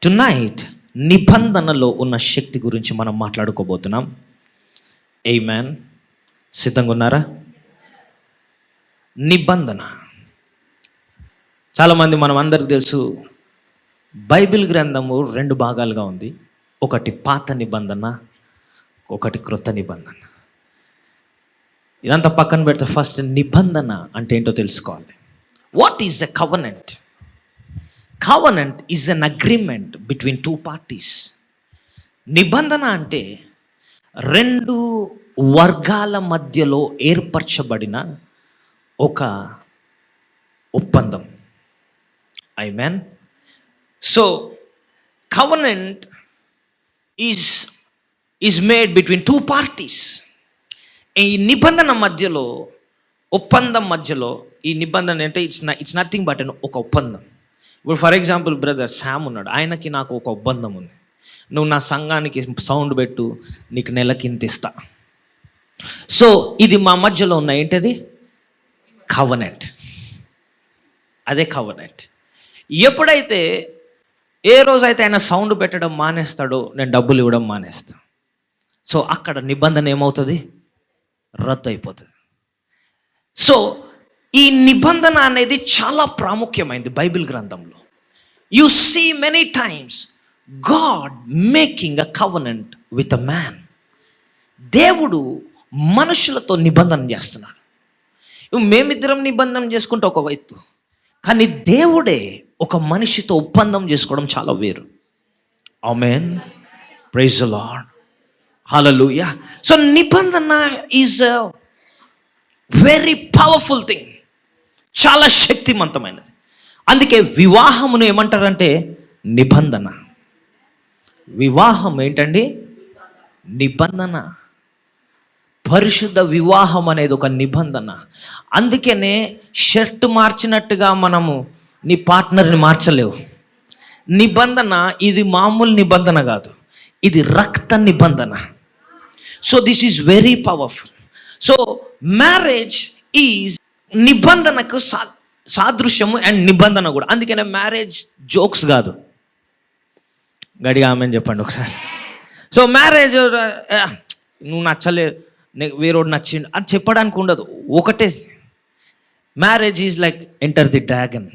Tonight నిబంధనలో ఉన్న శక్తి గురించి మనం మాట్లాడుకోబోతున్నాం. ఆమేన్. సిద్ధంగా ఉన్నారా? నిబంధన. చాలామంది మనం అందరికి తెలుసు, బైబిల్ గ్రంథము 2 భాగాలుగా ఉంది. ఒకటి పాత నిబంధన, ఒకటి క్రొత్త నిబంధన. ఇదంతా పక్కన పెడితే ఫస్ట్ నిబంధన అంటే ఏంటో తెలుసుకోవాలి. What is a covenant? Covenant is an agreement between 2 parties. నిబంధన అంటే 2 వర్గాల మధ్యలో ఏర్పరచబడిన ఒక ఒప్పందం. Amen. So covenant is made between 2 parties. ఈ నిబంధన మధ్యలో, ఒప్పందం మధ్యలో, ఈ నిబంధన అంటే ఇట్స్ నథింగ్ బట్ ఒక ఒప్పందం. ఇప్పుడు ఫర్ ఎగ్జాంపుల్ బ్రదర్ శామ్ ఉన్నాడు, ఆయనకి నాకు ఒక ఒప్పందం ఉంది. నువ్వు నా సంఘానికి సౌండ్ పెట్టు, నీకు నెలకి ఇంత ఇస్తా. సో ఇది మా మధ్యలో ఉన్న ఏంటది? కవెనెంట్. అదే కవెనెంట్. ఎప్పుడైతే ఏ రోజైతే ఆయన సౌండ్ పెట్టడం మానేస్తాడో నేను డబ్బులు ఇవ్వడం మానేస్తా. సో అక్కడ నిబంధన ఏమవుతుంది? రద్దు అయిపోతుంది. సో ఈ నిబంధన అనేది చాలా ప్రాముఖ్యమైనది బైబిల్ గ్రంథంలో. You see many times God making a covenant with a man. దేవుడు మనుషులతో నిబంధన చేస్తున్నాడు. మేమిద్దరం నిబంధన చేసుకుంటే ఒక ఎత్తు, కానీ దేవుడే ఒక మనిషితో ఒప్పందం చేసుకోవడం చాలా వేరు. Amen. Praise the Lord. Hallelujah. So నిబంధన is a very powerful thing, చాలా శక్తివంతమైనది. అందుకే వివాహమును ఏమంటారంటే నిబంధన. వివాహం ఏంటండి? నిబంధన. పరిశుద్ధ వివాహం అనేది ఒక నిబంధన. అందుకనే షర్ట్ మార్చినట్టుగా మనము నీ పార్ట్నర్ని మార్చలేవు. నిబంధన ఇది మామూలు నిబంధన కాదు, ఇది రక్త నిబంధన. So this is very powerful. So marriage is నిబంధనకు సాదృశ్యము అండ్ నిబంధన కూడా. అందుకనే మ్యారేజ్ జోక్స్ కాదు. గడిగా ఆమెను చెప్పండి ఒకసారి. సో మ్యారేజ్ నువ్వు నచ్చలేదు, వేరోడు నచ్చిండు అని చెప్పడానికి ఉండదు. ఒకటే marriage is like enter the dragon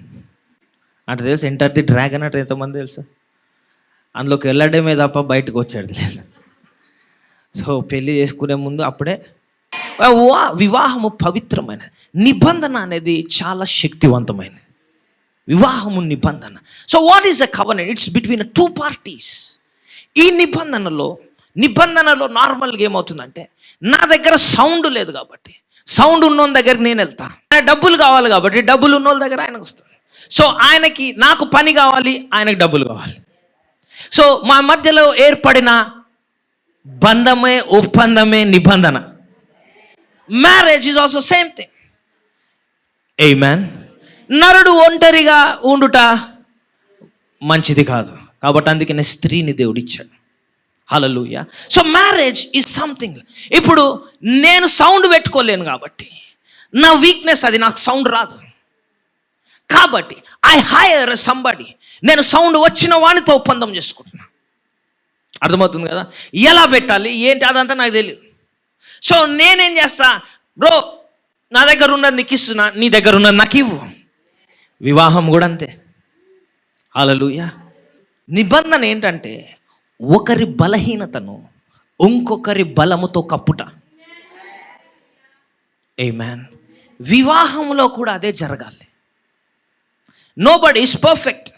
అంటే తెలుసు. ఎంటర్ ది డ్రాగన్ అంటే ఎంతమంది తెలుసు? అందులోకి వెళ్ళడమే తప్ప బయటకు వచ్చేది లేదు. సో పెళ్ళి చేసుకునే ముందు అప్పుడే వివాహము పవిత్రమైనది. నిబంధన అనేది చాలా శక్తివంతమైనది. వివాహము నిబంధన. So what is a covenant? It's between 2 parties. ఈ నిబంధనలో నార్మల్గా ఏమవుతుందంటే, నా దగ్గర సౌండ్ లేదు కాబట్టి సౌండ్ ఉన్నోళ్ళ దగ్గరికి నేను వెళ్తా. డబ్బులు కావాలి కాబట్టి డబ్బులు ఉన్నోళ్ళ దగ్గర ఆయనకు వస్తాడు. సో ఆయనకి నాకు పని కావాలి, ఆయనకు డబ్బులు కావాలి. సో మా మధ్యలో ఏర్పడిన బంధమే ఒప్పందమే నిబంధన. Marriage is also same thing. Amen. నరుడు ఒంటరిగా ఉండుట మంచిది కాదు కాబట్టి అందుకనే స్త్రీని దేవుడు ఇచ్చాడు. Hallelujah. So marriage is something. ఇప్పుడు నేను సౌండ్ పెట్టుకోలేను కాబట్టి నా వీక్నెస్ అది, నాకు సౌండ్ రాదు కాబట్టి ఐ హైర్ సంబడి. నేను సౌండ్ వచ్చిన వానితో ఒప్పందం చేసుకుంటున్నా. అర్థమవుతుంది కదా? ఎలా పెట్టాలి ఏంటి అదంతా నాకు తెలియదు. సో నేనేం చేస్తా, బ్రో నా దగ్గర ఉన్నది నీకు ఇస్తున్నా, నీ దగ్గర ఉన్నది నాకు ఇవ్వు. వివాహం కూడా అంతే. హల్లెలూయా. నిబంధన ఏంటంటే ఒకరి బలహీనతను ఇంకొకరి బలముతో కప్పుట. ఆమేన్. వివాహంలో కూడా అదే జరగాలి. Nobody is perfect,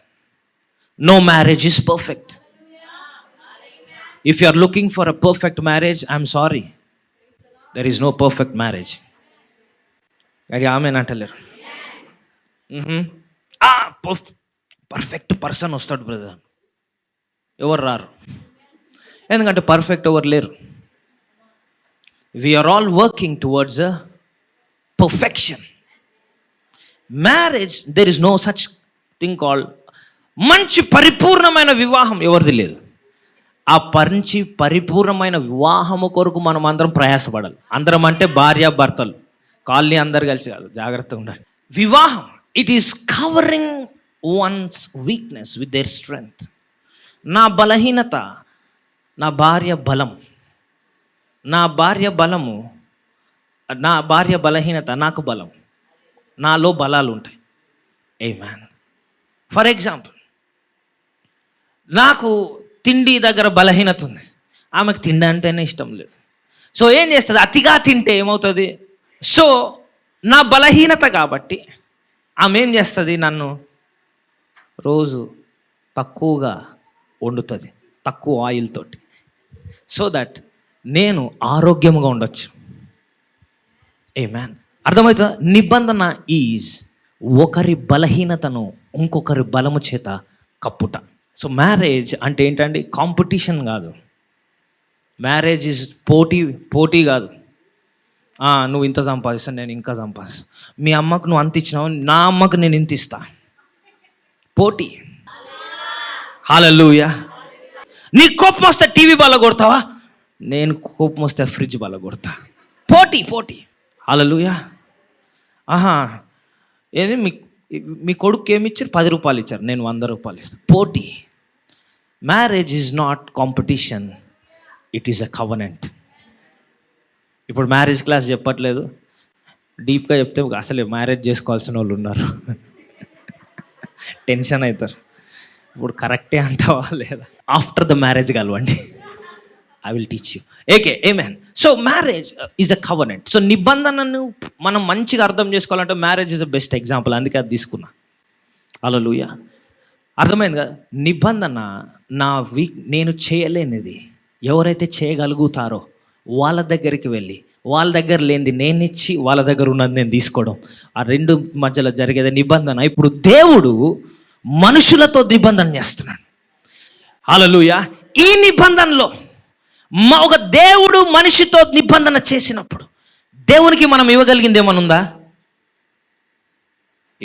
no marriage is perfect. If you are looking for a perfect marriage, I'm sorry, there is no perfect marriage. అది ఆమెన్ అంటలేరు. పర్ఫెక్ట్ పర్సన్ వస్తాడు బ్రదర్, ఎవరు రారు. ఎందుకంటే పర్ఫెక్ట్ ఎవరు లేరు. We're all working towards a perfection. Marriage there is no such thing called మంచి పరిపూర్ణమైన వివాహం ఎవరిది లేదు. ఆ పరిపూర్ణమైన వివాహము కొరకు మనం అందరం ప్రయాసపడాలి. అందరం అంటే భార్య భర్తలు, కాలనీ అందరు కలిసి కాదు, జాగ్రత్తగా ఉండాలి. వివాహం it is covering one's weakness with their strength. నా బలహీనత నా భార్య బలం, నా భార్య బలము, నా భార్య బలహీనత నాకు బలం. నాలో బలాలు ఉంటాయి. ఆమేన్. ఫర్ ఎగ్జాంపుల్, నాకు తిండి దగ్గర బలహీనత ఉంది, ఆమెకు తిండి అంటేనే ఇష్టం లేదు. సో ఏం చేస్తుంది? అతిగా తింటే ఏమవుతుంది? సో నా బలహీనత కాబట్టి ఆమె ఏం చేస్తుంది? నన్ను రోజు తక్కువగా వండుతుంది, తక్కువ ఆయిల్ తోటి, సో దట్ నేను ఆరోగ్యంగా ఉండొచ్చు. ఆమేన్. అర్థమవుతుందా? నిబంధన ఈజ్ ఒకరి బలహీనతను ఇంకొకరి బలము చేత కప్పుట. సో మ్యారేజ్ అంటే ఏంటండి? కాంపిటీషన్ కాదు. మ్యారేజ్ ఈజ్ పోటీ కాదు. నువ్వు ఇంత సంపాదిస్తావు, నేను ఇంకా సంపాదిస్తాను. మీ అమ్మకు నువ్వు అంత ఇచ్చినావు, నా అమ్మకు నేను ఇంత ఇస్తా. పోటీ. హల్లెలూయా. నీ కోపం వస్తే టీవీ బలగొడతావా? నేను కోపం వస్తే ఫ్రిడ్జ్ బలగొడతా. పోటీ. హల్లెలూయా. ఏది మీ కొడుకు ఏమి ఇచ్చారు? 10 రూపాయలు ఇచ్చారు, నేను 100 రూపాయలు ఇస్తాను. పోటీ. Marriage is not competition, it is a covenant. ఇప్పుడు మ్యారేజ్ క్లాస్ చెప్పట్లేదు, డీప్గా చెప్తే అసలే మ్యారేజ్ చేసుకోవాల్సిన వాళ్ళు ఉన్నారు, టెన్షన్ అవుతారు. ఇప్పుడు కరెక్టే అంటావా లేదా? ఆఫ్టర్ ద మ్యారేజ్ కలవండి, I will teach you. Okay, amen. So marriage is a covenant. So నిబంధనను మనం మంచిగా అర్థం చేసుకోవాలంటే marriage is a best example, అందుకే అది తీసుకున్నా. హల్లెలూయా. అర్థమైంది కదా? నిబంధన నేను చేయలేనిది ఎవరైతే చేయగలుగుతారో వాళ్ళ దగ్గరికి వెళ్ళి, వాళ్ళ దగ్గర లేనిది నేను ఇచ్చి, వాళ్ళ దగ్గర ఉన్నది నేను తీసుకోవడం, ఆ రెండు మధ్యలో జరిగేది నిబంధన. ఇప్పుడు దేవుడు మనుషులతో నిబంధన చేస్తున్నాడు. హల్లెలూయా. ఈ నిబంధనలో ఒక దేవుడు మనిషితో నిబంధన చేసినప్పుడు దేవునికి మనం ఇవ్వగలిగింది ఏమన్నా ఉందా?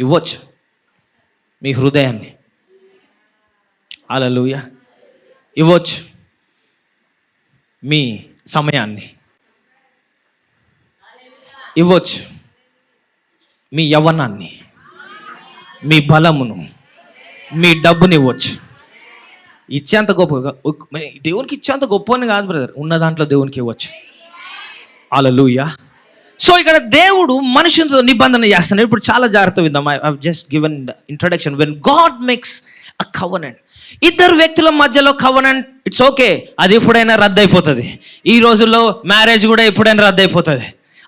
ఇవ్వచ్చు. మీ హృదయాన్ని. హల్లెలూయా. ఇవ్వచ్చు. మీ సమయాన్ని ఇవ్వచ్చు, మీ యవ్వనాన్ని, మీ బలమును, మీ డబ్బుని ఇవ్వచ్చు. ఇచ్చేంత గొప్ప దేవునికి ఇచ్చేంత గొప్ప అని కాదు బ్రదర్, ఉన్న దాంట్లో దేవునికి ఇవ్వచ్చు. హల్లెలూయా. సో ఇక్కడ దేవుడు మనుషులతో నిబంధన చేస్తున్నాడు. ఇప్పుడు చాలా జాగ్రత్త విందాం. I have just given the introduction. When God makes a covenant, ఇద్దరు వ్యక్తుల మధ్యలో కవనెంట్, ఇట్స్ ఓకే, అది ఎప్పుడైనా రద్దు అయిపోతుంది. ఈ రోజుల్లో మ్యారేజ్ కూడా ఎప్పుడైనా రద్దు అయిపోతుంది.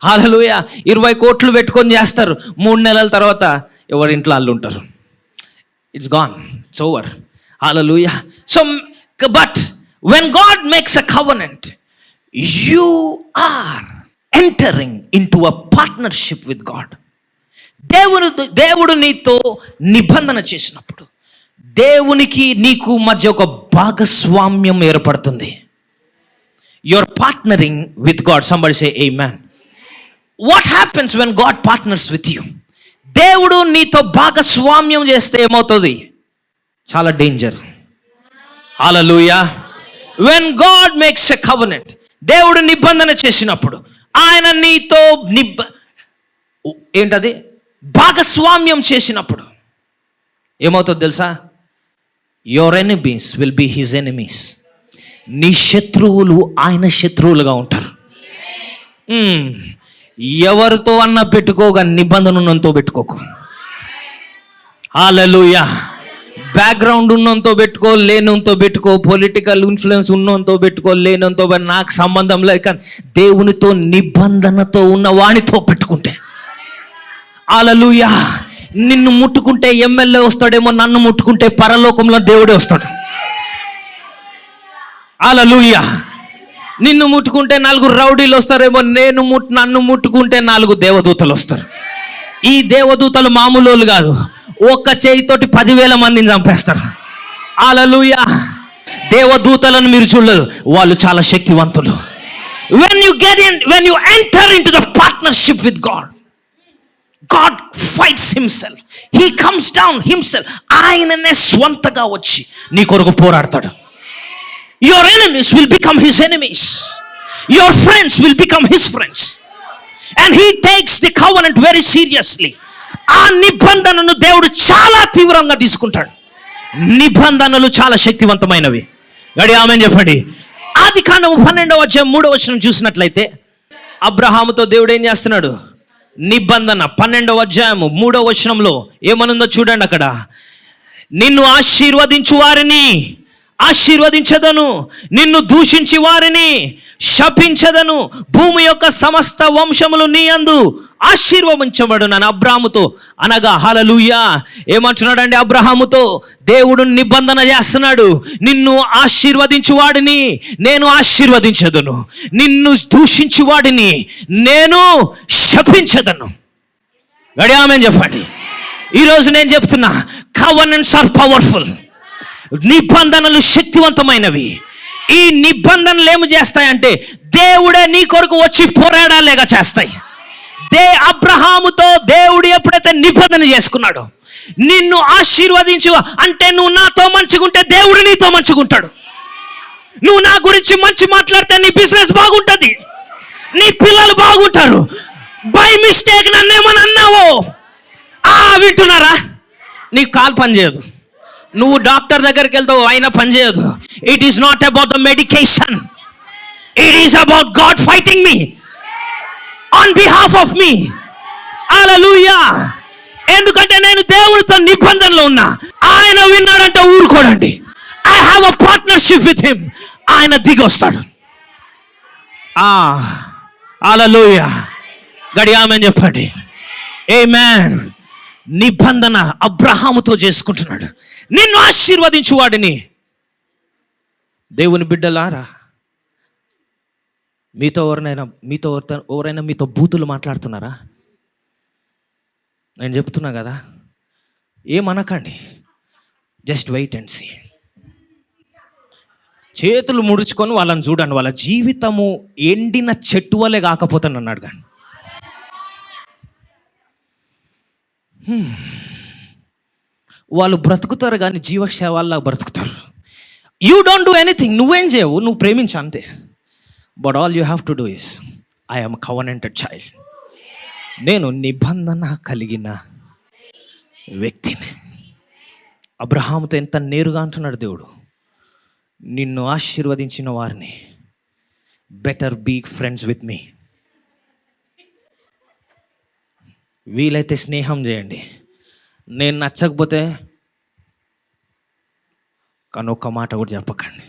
హల్లెలూయా. 20 కోట్లు పెట్టుకొని చేస్తారు, 3 నెలల తర్వాత ఎవరి ఇంట్లో వాళ్ళు ఉంటారు. It's gone, it's over. Hallelujah. So but when God makes a covenant, you are entering into a partnership with God. దేవుడు నీతో నిబంధన చేసినప్పుడు దేవునికి నీకు మధ్య ఒక భాగస్వామ్యం ఏర్పడుతుంది. Your partnering with God. Somebody say amen. What happens when God partners with you? దేవుడు నీతో భాగస్వామ్యం చేస్తే ఏమవుతుంది? చాలా danger. Hallelujah. When God makes a covenant, దేవుడు నిబంధన చేసినప్పుడు, ఆయన నీతో ఏంటది భాగస్వామ్యం చేసినప్పుడు ఏమవుతుంది తెలుసా? Your enemies will be his enemies. నీ శత్రువులు ఆయన శత్రువులుగా ఉంటారు. ఎవరితో అన్నా పెట్టుకోగా నిబంధన ఉన్నంతో పెట్టుకోకు. హల్లెలూయా. బ్యాక్గ్రౌండ్ ఉన్నంతో పెట్టుకో, లేనంతో పెట్టుకో, పొలిటికల్ ఇన్ఫ్లుయెన్స్ ఉన్నంతో పెట్టుకో, లేనంతో, నాకు సంబంధం లేదు. కానీ దేవునితో నిబంధనతో ఉన్న వానితో పెట్టుకుంటే, హల్లెలూయా, నిన్ను ముట్టుకుంటే ఎమ్మెల్యే వస్తాడేమో, నన్ను ముట్టుకుంటే పరలోకంలో దేవుడే వస్తాడు. హల్లెలూయా. నిన్ను ముట్టుకుంటే 4 రౌడీలు వస్తారేమో, నన్ను ముట్టుకుంటే 4 దేవదూతలు వస్తారు. ఈ దేవదూతలు మామూలు వాళ్ళు కాదు, ఒక్క చేయితోటి 10,000 మందిని చంపేస్తారు. హల్లెలూయా. దేవదూతలను మీరు చూడలేదు, వాళ్ళు చాలా శక్తివంతులు. when you enter into the partnership with God fights himself. He comes down himself. ఆయననే స్వంతగా వచ్చి నీ కొరకు పోరాడతాడు. Your enemies will become his enemies. Your friends will become his friends. And he takes the covenant very seriously. ఆ నిబంధనను దేవుడు చాలా తీవ్రంగా తీసుకుంటాడు. నిబంధనలు చాలా శక్తివంతమైనవి. గడి ఆమెన్ చెప్పండి. ఆదికాండము 12వ అధ్యాయం 3వ వచనం చూసినట్లయితే అబ్రహాముతో దేవుడు ఏం చేస్తున్నాడు? నిబంధన. 12వ అధ్యాయము 3వ వచనంలో ఏమనుందో చూడండి. అక్కడ నిన్ను ఆశీర్వదించు వారిని ఆశీర్వదించదను, నిన్ను దూషించి వారిని శపించదను, భూమి యొక్క సమస్త వంశములు నీ యందు ఆశీర్వదించబడునని అబ్రాహాముతో అనగా, హల్లెలూయా, ఏమంటున్నాడండి? అబ్రహాముతో దేవుడు నిబంధన చేస్తున్నాడు. నిన్ను ఆశీర్వదించు వాడిని నేను ఆశీర్వదించదను, నిన్ను దూషించు వాడిని నేను శపించదను. గడి ఆమేన్ చెప్పండి. ఈరోజు నేను చెప్తున్నా, కవెనెంట్స్ ఆర్ పవర్ఫుల్. నిబంధనలు శక్తివంతమైనవి. ఈ నిబంధనలు ఏమి చేస్తాయంటే దేవుడే నీ కొరకు వచ్చి పోరాడాలేగా చేస్తాయి. అబ్రహాముతో దేవుడు ఎప్పుడైతే నిబంధన చేసుకున్నాడో, నిన్ను ఆశీర్వదించు అంటే నువ్వు నాతో మంచిగుంటే దేవుడు నీతో మంచిగుంటాడు. నువ్వు నా గురించి మంచి మాట్లాడితే నీ బిజినెస్ బాగుంటుంది, నీ పిల్లలు బాగుంటారు. బై మిస్టేక్ నన్నేమని అన్నావో వింటున్నారా? నీకు కాలు పని చేయదు, నువ్వు డాక్టర్ దగ్గరికి వెళ్తావు అయినా పని చేయదు. It is not about the medication, it is about God fighting me on behalf of me. Hallelujah. ఎందుకంటే నేను దేవుడితో నిబంధనలో ఉన్నా. ఆయన విన్నాడంటే ఊరుకోడండి. I have a partnership with him. ఆయన దిగి వస్తాడు. హల్లెలూయా. గడి ఆమేన్ చెప్పండి. ఆమేన్. నిబంధన అబ్రహాముతో చేసుకుంటున్నాడు. నిన్ను ఆశీర్వదించు వాడిని. దేవుని బిడ్డలారా, ఎవరైనా మీతో బూతులు మాట్లాడుతున్నారా? నేను చెప్తున్నా కదా, ఏమనకండి. Just wait and see. చేతులు ముడుచుకొని వాళ్ళని చూడండి. వాళ్ళ జీవితము ఎండిన చెట్టు వలె కాకపోతాను అన్నాడు. కానీ వాళ్ళు బ్రతుకుతారు కానీ జీవక్షేవాల్లా బ్రతుకుతారు. You don't do anything. నువ్వేం చేయవు, నువ్వు ప్రేమించు అంతే. But all you have to do is, I am covenanted child. నేను నిబంధన కలిగిన వ్యక్తిని. అబ్రహాముతో ఎంత నేరుగా అంటున్నాడు దేవుడు, నిన్ను ఆశీర్వదించిన వారిని better be friends with me. వీలైతే స్నేహం చేయండి. నేను నచ్చకపోతే కానీ ఒక్క మాట కూడా చెప్పకండి.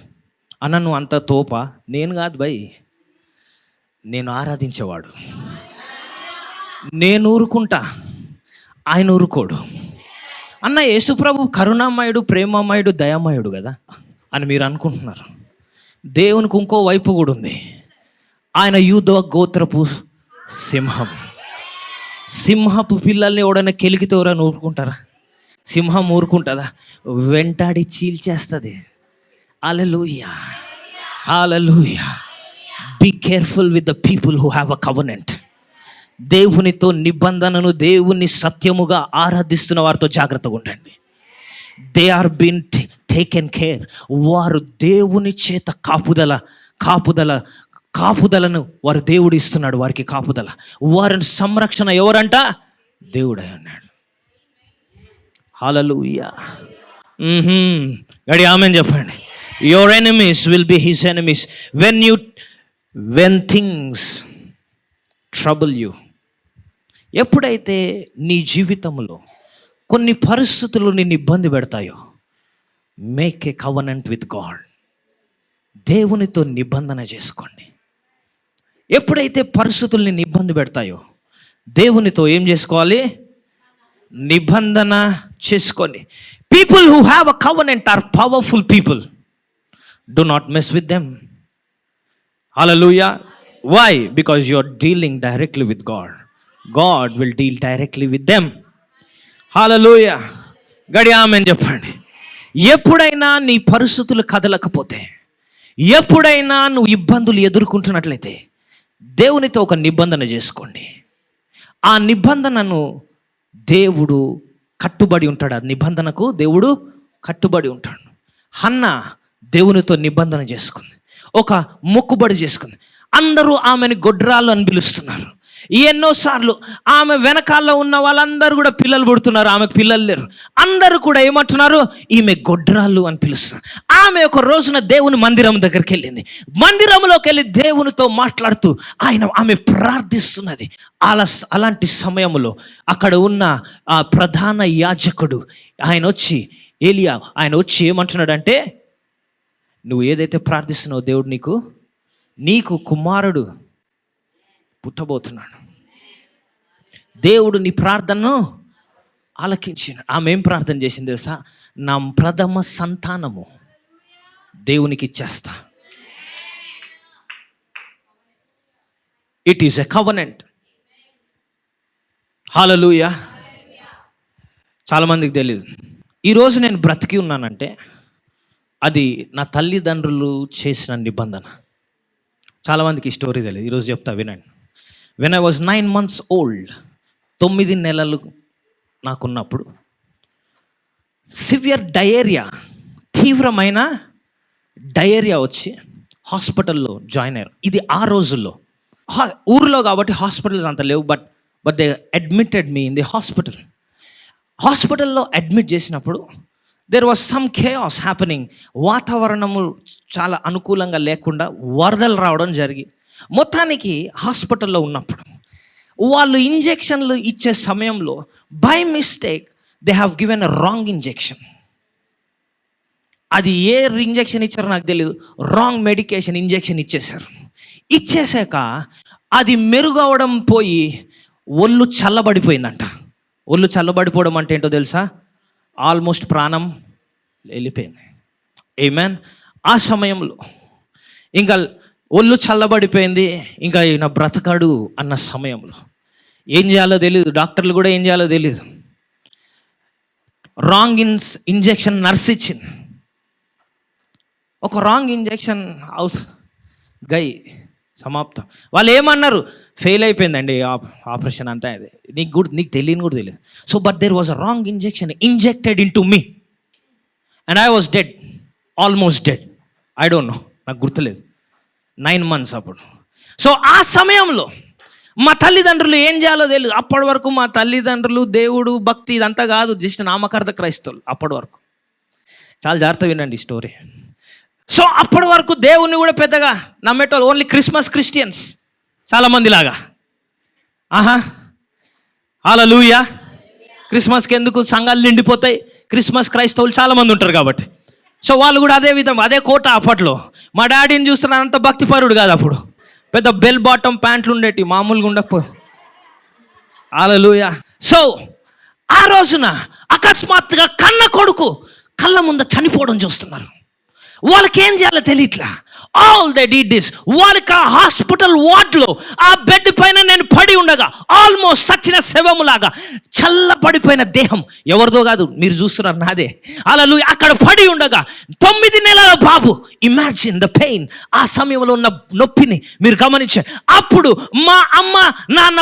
అన్న నువ్వు అంత తోప. నేను కాదు భయ్, నేను ఆరాధించేవాడు. నేను ఊరుకుంటా, ఆయన ఊరుకోడు. అన్న యేసుప్రభు కరుణామయుడు, ప్రేమమయుడు, దయామయుడు కదా అని మీరు అనుకుంటున్నారు. దేవునికి ఇంకో వైపు కూడా ఉంది. ఆయన యూద గోత్రపు సింహం. సింహపు పిల్లల్ని ఎవడైనా కెలికితే ఎవరైనా ఊరుకుంటారా? సింహం ఊరుకుంటుందా? వెంటాడి చీల్చేస్తుంది. Hallelujah, hallelujah. Be careful with the people who have a covenant. దేవునితో నిబంధనను, దేవుని సత్యముగా ఆరాధిస్తున్న వారితో జాగ్రత్తగా ఉండండి. They are been taken care. వారు దేవుని చేత కాపుదలను వారు దేవుడు ఇస్తున్నాడు. వారికి కాపుదల, వారిని సంరక్షణ ఎవరంట? దేవుడై ఉన్నాడు. హల్లెలూయా. గడి ఆమేన్ చెప్పండి. Your enemies will be his enemies when things trouble you. ఎప్పుడైతే నీ జీవితంలో కొన్ని పరిస్థితులు నిన్ను ఇబ్బంది పెడతాయో, make a covenant with God. దేవునితో నిబంధన చేసుకోండి. ఎప్పుడైతే పరిస్థితులు నిన్ను ఇబ్బంది పెడతాయో, దేవునితో ఏం చేసుకోవాలి? నిబంధన చేసుకోండి. People who have a covenant are powerful people. Do not mess with them. Hallelujah. Why? Because you are dealing directly with God. God will deal directly with them. Hallelujah. గడి ఆమేన్ చెప్పండి. ఎప్పుడైనా నీ పరిస్థితులు కదలకపోతే, ఎప్పుడైనా నువ్వు ఇబ్బందులు ఎదుర్కొంటున్నట్లయితే దేవునితో ఒక నిబంధన చేసుకోండి. ఆ నిబంధనను దేవుడు కట్టుబడి ఉంటాడు. ఆ నిబంధనకు దేవుడు కట్టుబడి ఉంటాడు. హన్నా దేవునితో నిబంధన చేసుకుంది, ఒక మొక్కుబడి చేసుకుంది. అందరూ ఆమెను గొడ్రాలు అని పిలుస్తున్నారు. ఎన్నోసార్లు ఆమె వెనకాల ఉన్న వాళ్ళందరూ కూడా పిల్లలు పుడుతున్నారు, ఆమెకు పిల్లలు లేరు. అందరూ కూడా ఏమంటున్నారు, ఈమె గొడ్రాలు అని పిలుస్తున్నారు. ఆమె ఒక రోజున దేవుని మందిరం దగ్గరికి వెళ్ళింది. మందిరంలోకి వెళ్ళి దేవునితో మాట్లాడుతూ ఆమె ప్రార్థిస్తున్నది. అలాంటి సమయంలో అక్కడ ఉన్న ఆ ప్రధాన యాజకుడు ఏలియా ఆయన వచ్చి ఏమంటున్నాడంటే, నువ్వు ఏదైతే ప్రార్థిస్తున్నావో దేవుడు నీకు కుమారుడు పుట్టబోతున్నాడు. దేవుడు నీ ప్రార్థనను ఆలకించిన. ఆమె ఏం ప్రార్థన చేసింది తెలుసా? నా ప్రథమ సంతానము దేవునికి ఇచ్చేస్తా. It is a covenant. Hallelujah. చాలామందికి తెలియదు, ఈరోజు నేను బ్రతికి ఉన్నానంటే అది నా తల్లిదండ్రులు చేసిన నిబంధన. చాలామందికి ఈ స్టోరీ తెలియదు, ఈరోజు చెప్తా వినండి. When I was 9 months old, 9 నెలలు నాకున్నప్పుడు సివియర్ డయేరియా, తీవ్రమైన డయేరియా వచ్చి హాస్పిటల్లో జాయిన్ అయ్యారు. ఇది ఆ రోజుల్లో ఊర్లో కాబట్టి హాస్పిటల్స్ అంత లేవు, but they admitted me in the hospital. హాస్పిటల్లో అడ్మిట్ చేసినప్పుడు there was some chaos happening. వాతావరణము చాలా అనుకూలంగా లేకుండా వరదలు రావడం జరిగి, మొత్తానికి హాస్పిటల్లో ఉన్నప్పుడు వాళ్ళు ఇంజెక్షన్లు ఇచ్చే సమయంలో by mistake they have given a wrong injection. అది ఏ ఇంజెక్షన్ ఇచ్చారో నాకు తెలియదు, రాంగ్ మెడికేషన్ ఇంజెక్షన్ ఇచ్చేశారు. ఇచ్చేసాక అది మెరుగవడం పోయి ఒళ్ళు చల్లబడిపోయిందంట. ఒళ్ళు చల్లబడిపోవడం అంటే ఏంటో తెలుసా? ఆల్మోస్ట్ ప్రాణం వెళ్ళిపోయింది. ఆమేన్. ఆ సమయంలో ఇంకా ఒళ్ళు చల్లబడిపోయింది, ఇంకా ఈయన బ్రతకాడు అన్న సమయంలో ఏం చేయాలో తెలియదు, డాక్టర్లు కూడా ఏం చేయాలో తెలియదు. రాంగ్ ఇంజెక్షన్ నర్స్ ఇచ్చింది. ఒక రాంగ్ ఇంజెక్షన్ సమాప్తం. వాళ్ళు ఏమన్నారు, ఫెయిల్ అయిపోయిందండి ఆపరేషన్ అంతా. అది నీకు తెలియని కూడా తెలియదు. So but there was a wrong injection injected in to me and I was dead, almost dead. I don't know, నాకు గుర్తులేదు. 9 months అప్పుడు. సో ఆ సమయంలో మా తల్లిదండ్రులు ఏం చేయాలో తెలియదు. అప్పటి వరకు మా తల్లిదండ్రులు దేవుడు భక్తి ఇదంతా కాదు, జస్ట్ నామకార్థ క్రైస్తవులు అప్పటి వరకు. చాలా జాగ్రత్త వినండి ఈ స్టోరీ. సో అప్పటి వరకు దేవుణ్ణి కూడా పెద్దగా నమ్మేటోళ్ళు ఓన్లీ క్రిస్మస్ క్రిస్టియన్స్ చాలామంది లాగా. హల్లెలూయా. క్రిస్మస్కి ఎందుకు సంఘాలు నిండిపోతాయి, క్రిస్మస్ క్రైస్తవులు చాలామంది ఉంటారు కాబట్టి. సో వాళ్ళు కూడా అదే విధం, అదే కోట. అప్పట్లో మా డాడీని చూస్తున్నా, అంత భక్తిపరుడు కాదు అప్పుడు. పెద్ద బెల్ బాటమ్ ప్యాంట్లు ఉండేటి, మామూలుగా ఉండకపో. హల్లెలూయా. సో ఆ రోజున అకస్మాత్తుగా కన్న కొడుకు కళ్ళ ముందు చనిపోవడం చూస్తున్నారు. వాళ్ళకి ఏం చేయాలో తెలియట్లా. All they did this. వాళ్ళకి ఆ హాస్పిటల్ వార్డ్లో ఆ బెడ్ పైన నేను పడి ఉండగా, ఆల్మోస్ట్ సచ్చిన శవములాగా చల్లబడిపోయిన దేహం, ఎవరిదో కాదు, మీరు చూస్తున్నారు నాదే. అలా అక్కడ పడి ఉండగా 9 నెలల బాబు. Imagine the pain. ఆ సమయంలో ఉన్న నొప్పిని మీరు గమనించారు. అప్పుడు మా అమ్మ నాన్న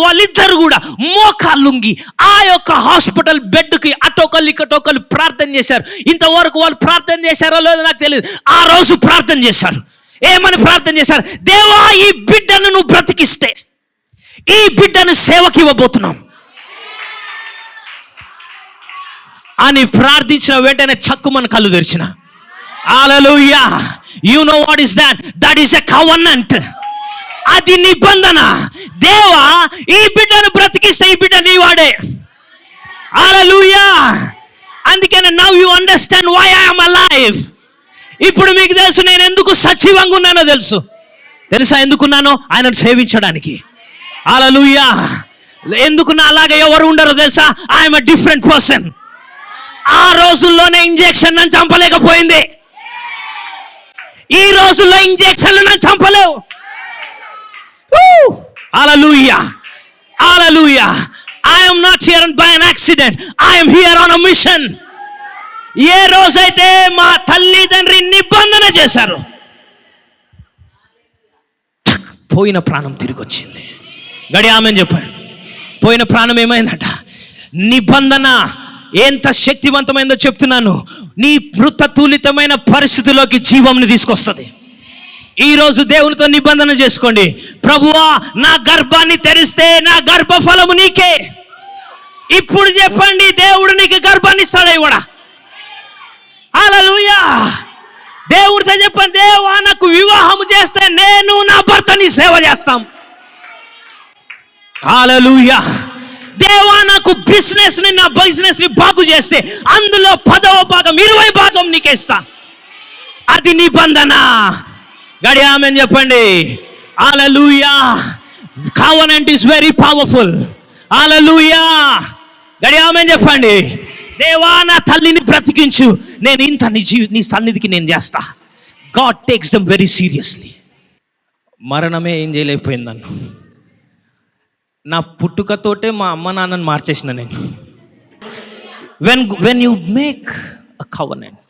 వాళ్ళిద్దరు కూడా మోకాళ్ళుంగి ఆ యొక్క హాస్పిటల్ బెడ్కి అటోకలు ఇకటోకలు ప్రార్థన చేశారు. ఇంతవరకు వాళ్ళు ప్రార్థన చేశారో లేదో నాకు తెలియదు. ఆ రోజు ప్రార్థన చేశారు. ఏమని ప్రార్థన చేశారు? దేవా, ఈ బిడ్డను నువ్వు బ్రతికిస్తే ఈ బిడ్డను సేవకి ఇవ్వబోతున్నాం అని ప్రార్థించిన వెంటనే చక్కుమని కళ్ళు తెరిచిన. Hallelujah. You know what is that? That is a covenant. అది నిబంధన. దేవా, ఈ బిడ్డను బ్రతికిస్తే ఈ బిడ్డ నీ వాడే. హల్లెలూయా. అందుకనే now you understand why I am alive. ఇప్పుడు మీకు తెలుసు నేను ఎందుకు సజీవంగా ఉన్నానో తెలుసా? ఎందుకున్నానో? ఆయనను సేవించడానికి. హల్లెలూయా. ఎందుకున్నా అలాగే ఎవరు ఉండరో తెలుసా? I'm a different person. ఆ రోజుల్లోనే ఇంజెక్షన్ నన్ను చంపలేకపోయింది. ఈ రోజుల్లో ఇంజెక్షన్లు నన్ను చంపలేవు. హల్లెలూయా. హల్లెలూయా. I am not here by an accident. I am here on a mission. ఏ రోజైతే మా తల్లిదండ్రి నిబంధన చేశారు, పోయిన ప్రాణం తిరిగి వచ్చింది. గడి ఆమెను చెప్పాడు. పోయిన ప్రాణం ఏమైందట? నిబంధన ఎంత శక్తివంతమైందో చెప్తున్నాను. నీ మృతతులితమైన పరిస్థితిలోకి జీవంని తీసుకొస్తుంది. ఈరోజు దేవునితో నిబంధన చేసుకోండి. ప్రభువా, నా గర్భాన్ని తెరిస్తే నా గర్భఫలము నీకే. ఇప్పుడు చెప్పండి, దేవుడు నీకు గర్భాన్ని ఇస్తాడా ఇవ్వడా? హల్లెలూయా. దేవుడితో చెప్పండి, దేవా నాకు వివాహం చేస్తే నేను నా భర్తని సేవ చేస్తాం. హల్లెలూయా. దేవా నాకు నా బిజినెస్ ని బాగు చేస్తే అందులో 10వ భాగం 20 భాగం నీకే ఇస్తా. అది నిబంధన. గడి ఆమేన్ చెప్పండి. Hallelujah. Covenant is very powerful. Hallelujah. గడి ఆమేన్ చెప్పండి. దేవా నా తల్లిని బ్రతికించు, నేను ఇంత నీ సన్నిధికి నేను చేస్తా. God takes them very seriously. మరణమే ఏం చేయలేకపోయింది నన్ను. నా పుట్టుకతోటే మా అమ్మ నాన్నని మార్చేసిన నేను. When you make a covenant,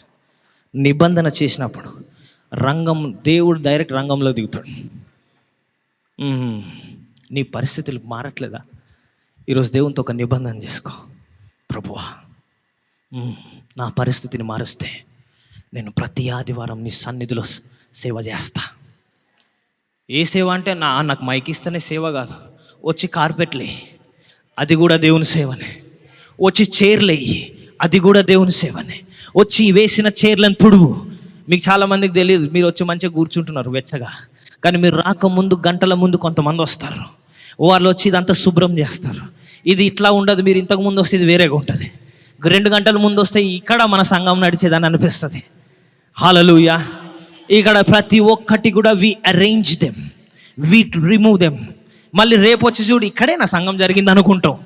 నిబంధన చేసినప్పుడు దేవుడు డైరెక్ట్ రంగంలో దిగుతాడు. నీ పరిస్థితులు మారట్లేదా? ఈరోజు దేవునితో ఒక నిబంధన చేసుకో. ప్రభువా, నా పరిస్థితిని మారుస్తే నేను ప్రతి ఆదివారం నీ సన్నిధిలో సేవ చేస్తా. ఏ సేవ అంటే నాకు మైక్ ఇస్తేనే సేవ కాదు. వచ్చి కార్పెట్లే, అది కూడా దేవుని సేవనే. వచ్చి చైర్లేయి, అది కూడా దేవుని సేవనే. వచ్చి వేసిన చైర్లను తుడువు. మీకు చాలామందికి తెలియదు, మీరు వచ్చి మంచిగా కూర్చుంటున్నారు వెచ్చగా, కానీ మీరు రాకముందు గంటల ముందు కొంతమంది వస్తారు. వాళ్ళు వచ్చి ఇదంతా శుభ్రం చేస్తారు. ఇది ఇట్లా ఉండదు, మీరు ఇంతకుముందు వస్తే ఇది వేరేగా ఉంటుంది. 2 గంటల ముందు వస్తే ఇక్కడ మన సంఘం నడిచేదని అనిపిస్తుంది. హల్లెలూయా. ఇక్కడ ప్రతి ఒక్కటి కూడా we arrange them, we remove them. మళ్ళీ రేపు వచ్చి చూడు, ఇక్కడే నా సంఘం జరిగింది అనుకుంటాం.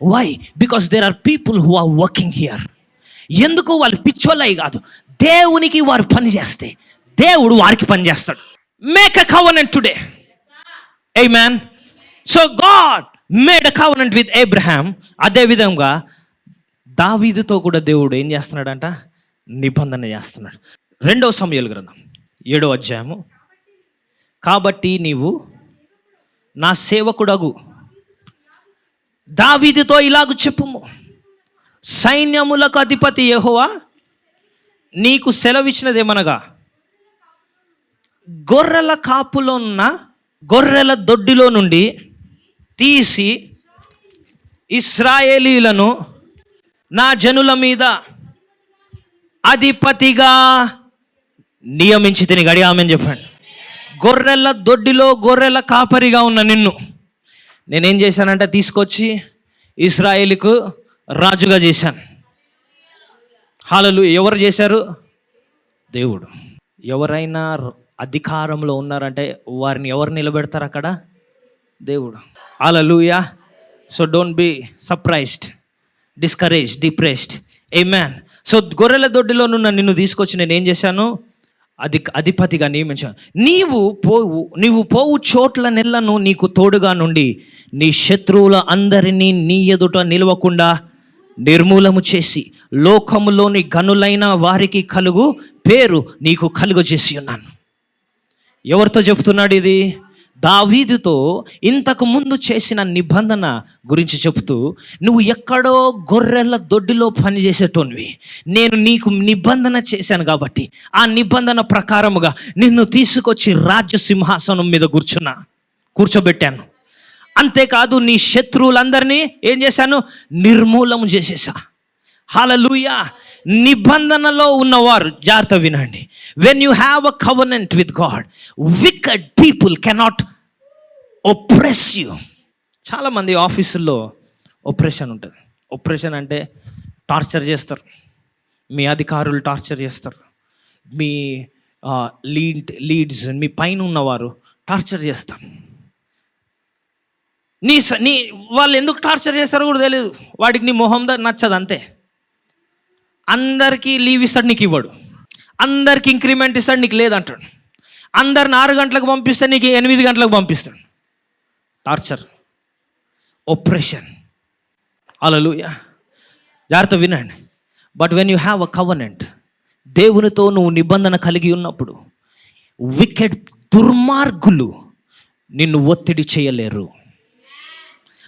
Why? Because there are people who are working here. ఎందుకు? వాళ్ళు పిచ్చోళ్ళయి కాదు, దేవునికి వారు పని చేస్తే దేవుడు వారికి పని చేస్తాడు. Make a covenant today. Amen. So God made a covenant with Abraham. అదే విధంగా దావీదుతో కూడా దేవుడు ఏం చేస్తున్నాడంట? నిబంధన చేస్తున్నాడు. 2వ సమూయేలు గ్రంథం 7వ అధ్యాయము. కాబట్టి నీవు నా సేవకుడగు దావీదుతో ఇలాగు చెప్పుము, సైన్యములకు అధిపతి యెహోవా నీకు సెలవిచ్చినదేమనగా, గొర్రెల కాపులో ఉన్న గొర్రెల దొడ్డిలో నుండి తీసి ఇశ్రాయేలీలను నా జనుల మీద అధిపతిగా నియమించి తిని. గడి ఆమేన్ చెప్పండి. గొర్రెల దొడ్డిలో గొర్రెల కాపరిగా ఉన్న నిన్ను నేనేం చేశానంటే తీసుకొచ్చి ఇశ్రాయేలుకు రాజుగా చేశాను. హల్లెలూయా. ఎవరు చేశారు? దేవుడు. ఎవరైనా అధికారంలో ఉన్నారంటే వారిని ఎవరు నిలబెడతారు అక్కడ? దేవుడు. Hallelujah. So don't be surprised, discouraged, depressed. Amen. So గొర్రెల దొడ్డిలో నున్న నిన్ను తీసుకొచ్చి నేను ఏం చేశాను? అధిపతిగా నియమించాను. నీవు పోవు చోట్ల నెలను నీకు తోడుగా నుండి నీ శత్రువుల అందరినీ నీ ఎదుట నిలవకుండా నిర్మూలము చేసి లోకములోని గనులైన వారికి కలుగు పేరు నీకు కలుగజేసి ఉన్నాను. ఎవరితో చెప్తున్నాడు ఇది? దావీదుతో ఇంతకు ముందు చేసిన నిబంధన గురించి చెప్తూ, నువ్వు ఎక్కడో గొర్రెల దొడ్డిలో పనిచేసేటోనివి, నేను నీకు నిబంధన చేశాను కాబట్టి ఆ నిబంధన ప్రకారముగా నిన్ను తీసుకొచ్చి రాజ్య సింహాసనం మీద కూర్చోబెట్టాను. అంతేకాదు నీ శత్రువులందరినీ ఏం చేశాను? నిర్మూలన చేసేసా. హల్లెలూయా. నిబంధనలో ఉన్నవారు జాగ్రత్త వినండి. When you have a covenant with God, wicked people cannot oppress you. చాలామంది ఆఫీసుల్లో ఒప్రెషన్ ఉంటుంది. ఒప్రెషన్ అంటే టార్చర్ చేస్తారు, మీ అధికారులు టార్చర్ చేస్తారు, మీ లీడ్స్ మీ పైన ఉన్నవారు టార్చర్ చేస్తారు. నీ వాళ్ళు ఎందుకు టార్చర్ చేస్తారో కూడా తెలియదు. వాడికి నీ మొహం నచ్చదు అంతే. అందరికీ లీవ్ ఇస్తాడు, నీకు ఇవ్వడు. అందరికి ఇంక్రిమెంట్ ఇస్తాడు, నీకు లేదంటాడు. అందరిని 6 గంటలకు పంపిస్తే నీకు 8 గంటలకు పంపిస్తాడు. Torture, oppression. హల్లెలూయా. జాగ్రత్త వినండి. But when you have a covenant, దేవునితో నువ్వు నిబంధన కలిగి ఉన్నప్పుడు వికెడ్ దుర్మార్గులు నిన్ను ఒత్తిడి చేయలేరు.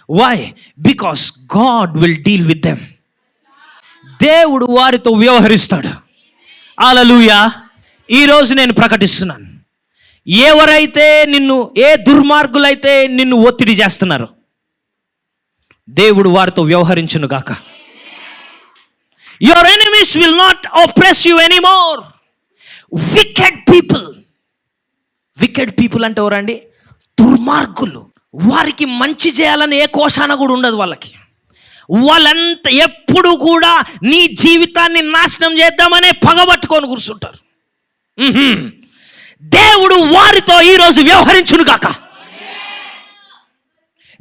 Why? Because God will deal with them. దేవుడు వారితో వ్యవహరిస్తాడు. హల్లెలూయా. ఈరోజు నేను ప్రకటిస్తున్నాను, ఎవరైతే నిన్ను, ఏ దుర్మార్గులైతే నిన్ను ఒత్తిడి చేస్తున్నారు, దేవుడు వారితో వ్యవహరించును గాక. Your enemies will not oppress you anymore. Wicked people అంటే ఎవరండి? దుర్మార్గులు. వారికి మంచి చేయాలని ఏ కోశాన కూడా ఉండదు వాళ్ళకి. వాళ్ళంతా ఎప్పుడు కూడా నీ జీవితాన్ని నాశనం చేద్దామనే పగబట్టుకొని కూర్చుంటారు. దేవుడు వారితో ఈరోజు వ్యవహరించును గాక.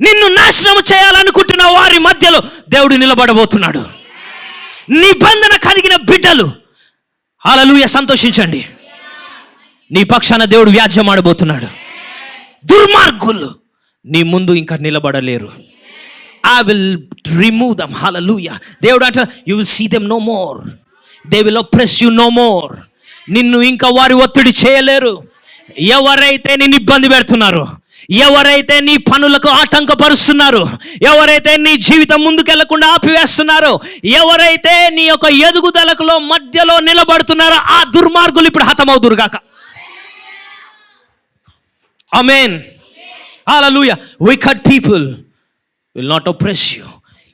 నిన్ను నాశనం చేయాలనుకుంటున్న వారి మధ్యలో దేవుడు నిలబడబోతున్నాడు. నిబంధన కలిగిన బిడ్డలు హల్లెలూయా సంతోషించండి. నీ పక్షాన దేవుడు వ్యాజ్యం ఆడబోతున్నాడు. దుర్మార్గులు నీ ముందు ఇంకా నిలబడలేరు. I will remove them. Hallelujah. దేవుడు అంట, you will see them no more. They will oppress you no more. నిన్ను ఇంకా వారి ఒత్తిడి చేయలేరు. ఎవరైతే నిన్ను ఇబ్బంది పెడుతున్నారో, ఎవరైతే నీ పనులకు ఆటంకపరుస్తున్నారో, ఎవరైతే నీ జీవితం ముందుకెళ్లకుండా ఆపివేస్తున్నారో, ఎవరైతే నీ యొక్క ఎదుగుదలకు మధ్యలో నిలబడుతున్నారో, ఆ దుర్మార్గులు ఇప్పుడు హతమవుదురు గాక. ఆమేన్. హల్లెలూయా. Wicked people will not oppress you.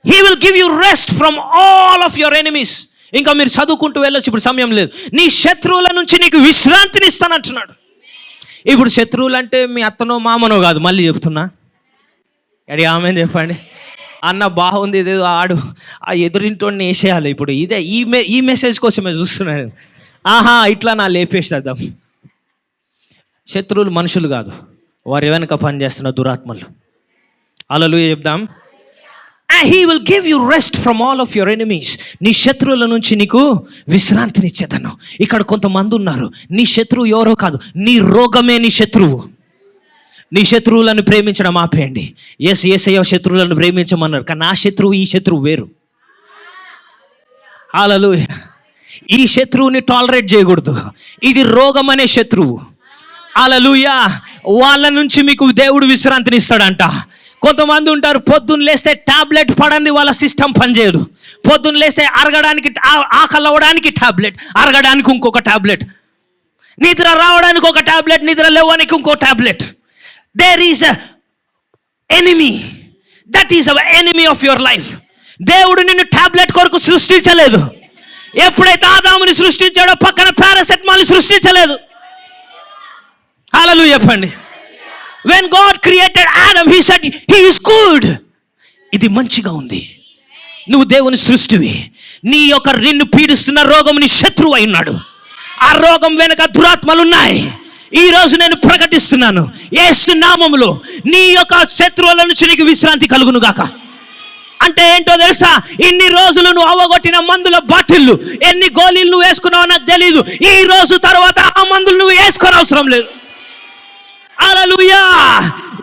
He will give you rest from all of your enemies. ఇంకా మీరు చదువుకుంటూ వెళ్ళొచ్చు, ఇప్పుడు సమయం లేదు. నీ శత్రువుల నుంచి నీకు విశ్రాంతిని ఇస్తానంటున్నాడు. ఇప్పుడు శత్రువులు అంటే మీ అత్తనో మామనో కాదు, మళ్ళీ చెప్తున్నా. అడి ఆమె చెప్పండి. అన్న బాగుంది, ఇదేదో ఆడు ఆ ఎదురింటోడిని వేసేయాలి. ఇప్పుడు ఇదే ఈ మెసేజ్ కోసమే చూస్తున్నాను. ఇట్లా నా లేపేసేద్దాం. శత్రువులు మనుషులు కాదు, వారి వెనక పనిచేస్తున్న దురాత్మలు. హల్లెలూయా చెప్దాం. And he will give you rest from all of your enemies. నీ శత్రువుల నుంచి నీకు విశ్రాంతినిచ్చేదను. ఇక్కడ కొంతమంది ఉన్నారు, నీ శత్రువు ఎవరో కాదు, నీ రోగమే నీ శత్రువు. నీ శత్రువులను ప్రేమించడం ఆపేయండి. యేసయ్య శత్రువులను ప్రేమించమన్నారు, కానీ నా శత్రువు ఈ శత్రువు వేరు. హల్లెలూయా. ఈ శత్రువుని టాలరేట్ చేయకూడదు. ఇది రోగం అనే శత్రువు. హల్లెలూయా. వాళ్ళ నుంచి మీకు దేవుడు విశ్రాంతిని ఇస్తాడంట. కొంతమంది ఉంటారు, పొద్దున్న లేస్తే టాబ్లెట్ పడంది వాళ్ళ సిస్టమ్ పనిచేయదు. పొద్దున్న లేస్తే అరగడానికి, ఆకలి అవ్వడానికి టాబ్లెట్, అరగడానికి ఇంకొక టాబ్లెట్, నిద్ర రావడానికి ఒక టాబ్లెట్, నిద్ర లేవడానికి ఇంకో tablet. There is a enemy, that is our enemy of your life. దేవుడు నిన్ను టాబ్లెట్ కొరకు సృష్టించలేదు. ఎప్పుడైతే ఆదాముని సృష్టించాడో పక్కన పారాసెటమాల్ సృష్టించలేదు. హల్లెలూయా చెప్పండి. When God created Adam, he said he is good. ఇది మంచిగా ఉంది. నువ్వు దేవుని సృష్టివి. నిన్ను పీడిస్తున్న రోగం నీ శత్రువు అయి ఉన్నాడు. ఆ రోగం వెనక దురాత్మలు ఉన్నాయి. ఈ రోజు నేను ప్రకటిస్తున్నాను, యేసు నామములో నీ యొక్క శత్రువుల నుంచి నీకు విశ్రాంతి కలుగును గాక. అంటే ఏంటో తెలుసా? ఇన్ని రోజులు నువ్వు అవగొట్టిన మందుల బాటిళ్ళు, ఎన్ని గోళీలు నువ్వు వేసుకున్నావో నాకు తెలీదు. ఈ రోజు తర్వాత ఆ మందులు నువ్వు వేసుకోని అవసరం లేదు. హల్లెలూయా.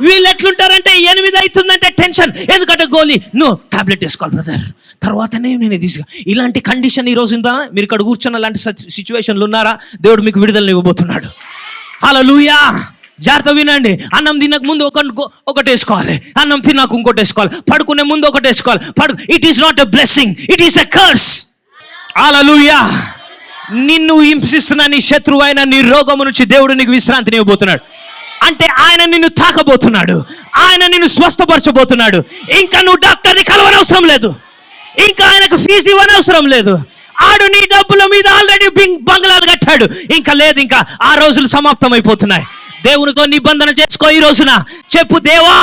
వీళ్ళు ఎట్లుంటారంటే 8 అవుతుందంటే టెన్షన్, ఎందుకంటే గోలీ నువ్వు టాబ్లెట్ వేసుకోవాలి బ్రదర్, తర్వాతనే నేను తీసుకు. ఇలాంటి కండిషన్ ఈ రోజు ఉందా? మీరు ఇక్కడ కూర్చున్న లాంటి సిచ్యువేషన్లు ఉన్నారా? దేవుడు మీకు విడుదల ఇవ్వబోతున్నాడు. హల్లెలూయా. జాగ్రత్త వినండి. అన్నం తినక ముందు ఒకటి వేసుకోవాలి, అన్నం తిన్నాక ఇంకోటి వేసుకోవాలి, పడుకునే ముందు ఒకటి వేసుకోవాలి. It is not a blessing, it is a curse. Hallelujah. నిన్ను హింసిస్తున్న నీ శత్రువు అయిన నీ రోగము నుంచి దేవుడు నీకు విశ్రాంతిని ఇవ్వబోతున్నాడు. అంటే ఆయన నిన్ను తాకబోతున్నాడు, ఆయన నిన్ను స్వస్థపరచబోతున్నాడు. ఇంకా నువ్వు డాక్టర్ని కలవనవసరం లేదు, ఇంకా ఆయనకు ఫీజు ఇవ్వనవసరం లేదు. ఆడు నీ డబ్బుల మీద ఆల్రెడీ బంగ్లాలు కట్టాడు. ఇంకా లేదు, ఇంకా ఆ రోజులు సమాప్తం అయిపోతున్నాయి. దేవునితో నిబంధన చేసుకో. ఈ రోజున చెప్పు, దేవా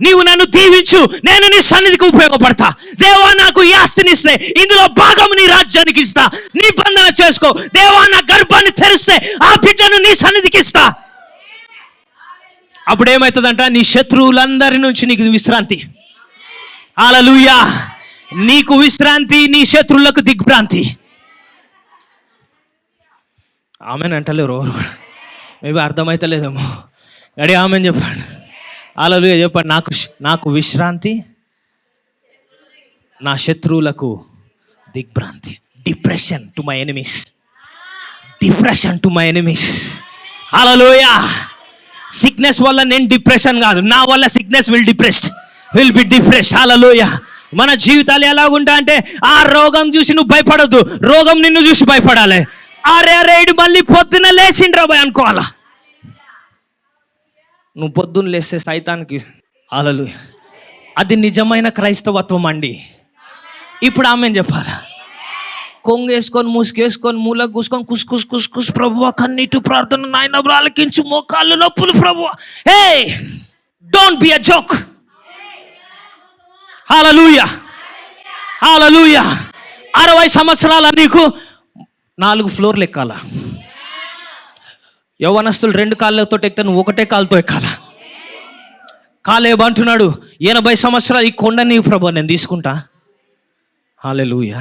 నీవు నన్ను దీవించు, నేను నీ సన్నిధికి ఉపయోగపడతా. దేవా నాకు ఈ ఆస్తిని ఇస్తే ఇందులో భాగం నీ రాజ్యానికి ఇస్తా. నిబంధన చేసుకో. దేవా నా గర్భాన్ని తెరిస్తే ఆ బిడ్డను నీ సన్నిధికి ఇస్తా. అప్పుడు ఏమవుతుందంట? నీ శత్రువులందరి నుంచి నీకు విశ్రాంతి. హల్లెలూయా. నీకు విశ్రాంతి, నీ శత్రువులకు దిగ్భ్రాంతి. ఆమెన్ అంటలేరు ఎవరు? మేబీ అర్థమైతలేదేమో. అడే ఆమెన్ చెప్పండి. హల్లెలూయా చెప్పండి. నాకు విశ్రాంతి, నా శత్రువులకు దిగ్భ్రాంతి. Depression to my enemies, depression to my enemies. Hallelujah. Sickness వల్ల నేను డిప్రెషన్ కాదు, నా వల్ల సిక్నెస్ విల్ బి డిప్రెస్డ్. హల్లెలూయా. మన జీవితాలు ఎలాగుంటా అంటే, ఆ రోగం చూసి నువ్వు భయపడద్దు, రోగం నిన్ను చూసి భయపడాలి. అరే ఇడు మళ్ళీ పొద్దున లేచిండ్రా భయ అనుకోవాలా. నువ్వు పొద్దున్న లేస్తే సైతానికి హల్లెలూయా. అది నిజమైన క్రైస్తవత్వం అండి. ఇప్పుడు ఆమెను చెప్పాలా? కొంగేసుకొని ముసుకేసుకొని మూలకు కూసుకొని కుస్ కుస్ కుస్ కుస్ ప్రభువా కన్నీటి ప్రార్థన నాయన ఆలకించు, మోకాళ్ళు నొప్పులు ప్రభువా. హే, డోంట్ బి అ జోక్. హల్లెలూయా, హల్లెలూయా. 60 సంవత్సరాల నీకు 4 ఫ్లోర్లు ఎక్కాల. యవ్వనస్తులు 2 కాళ్ళతో ఎక్కితే నువ్వు ఒకటే కాలుతో ఎక్కాలా? కాలేబు అంటున్నాడు 80 సంవత్సరాలు ఈ కొండ నీవు ప్రభు నేను తీసుకుంటా. హల్లెలూయా.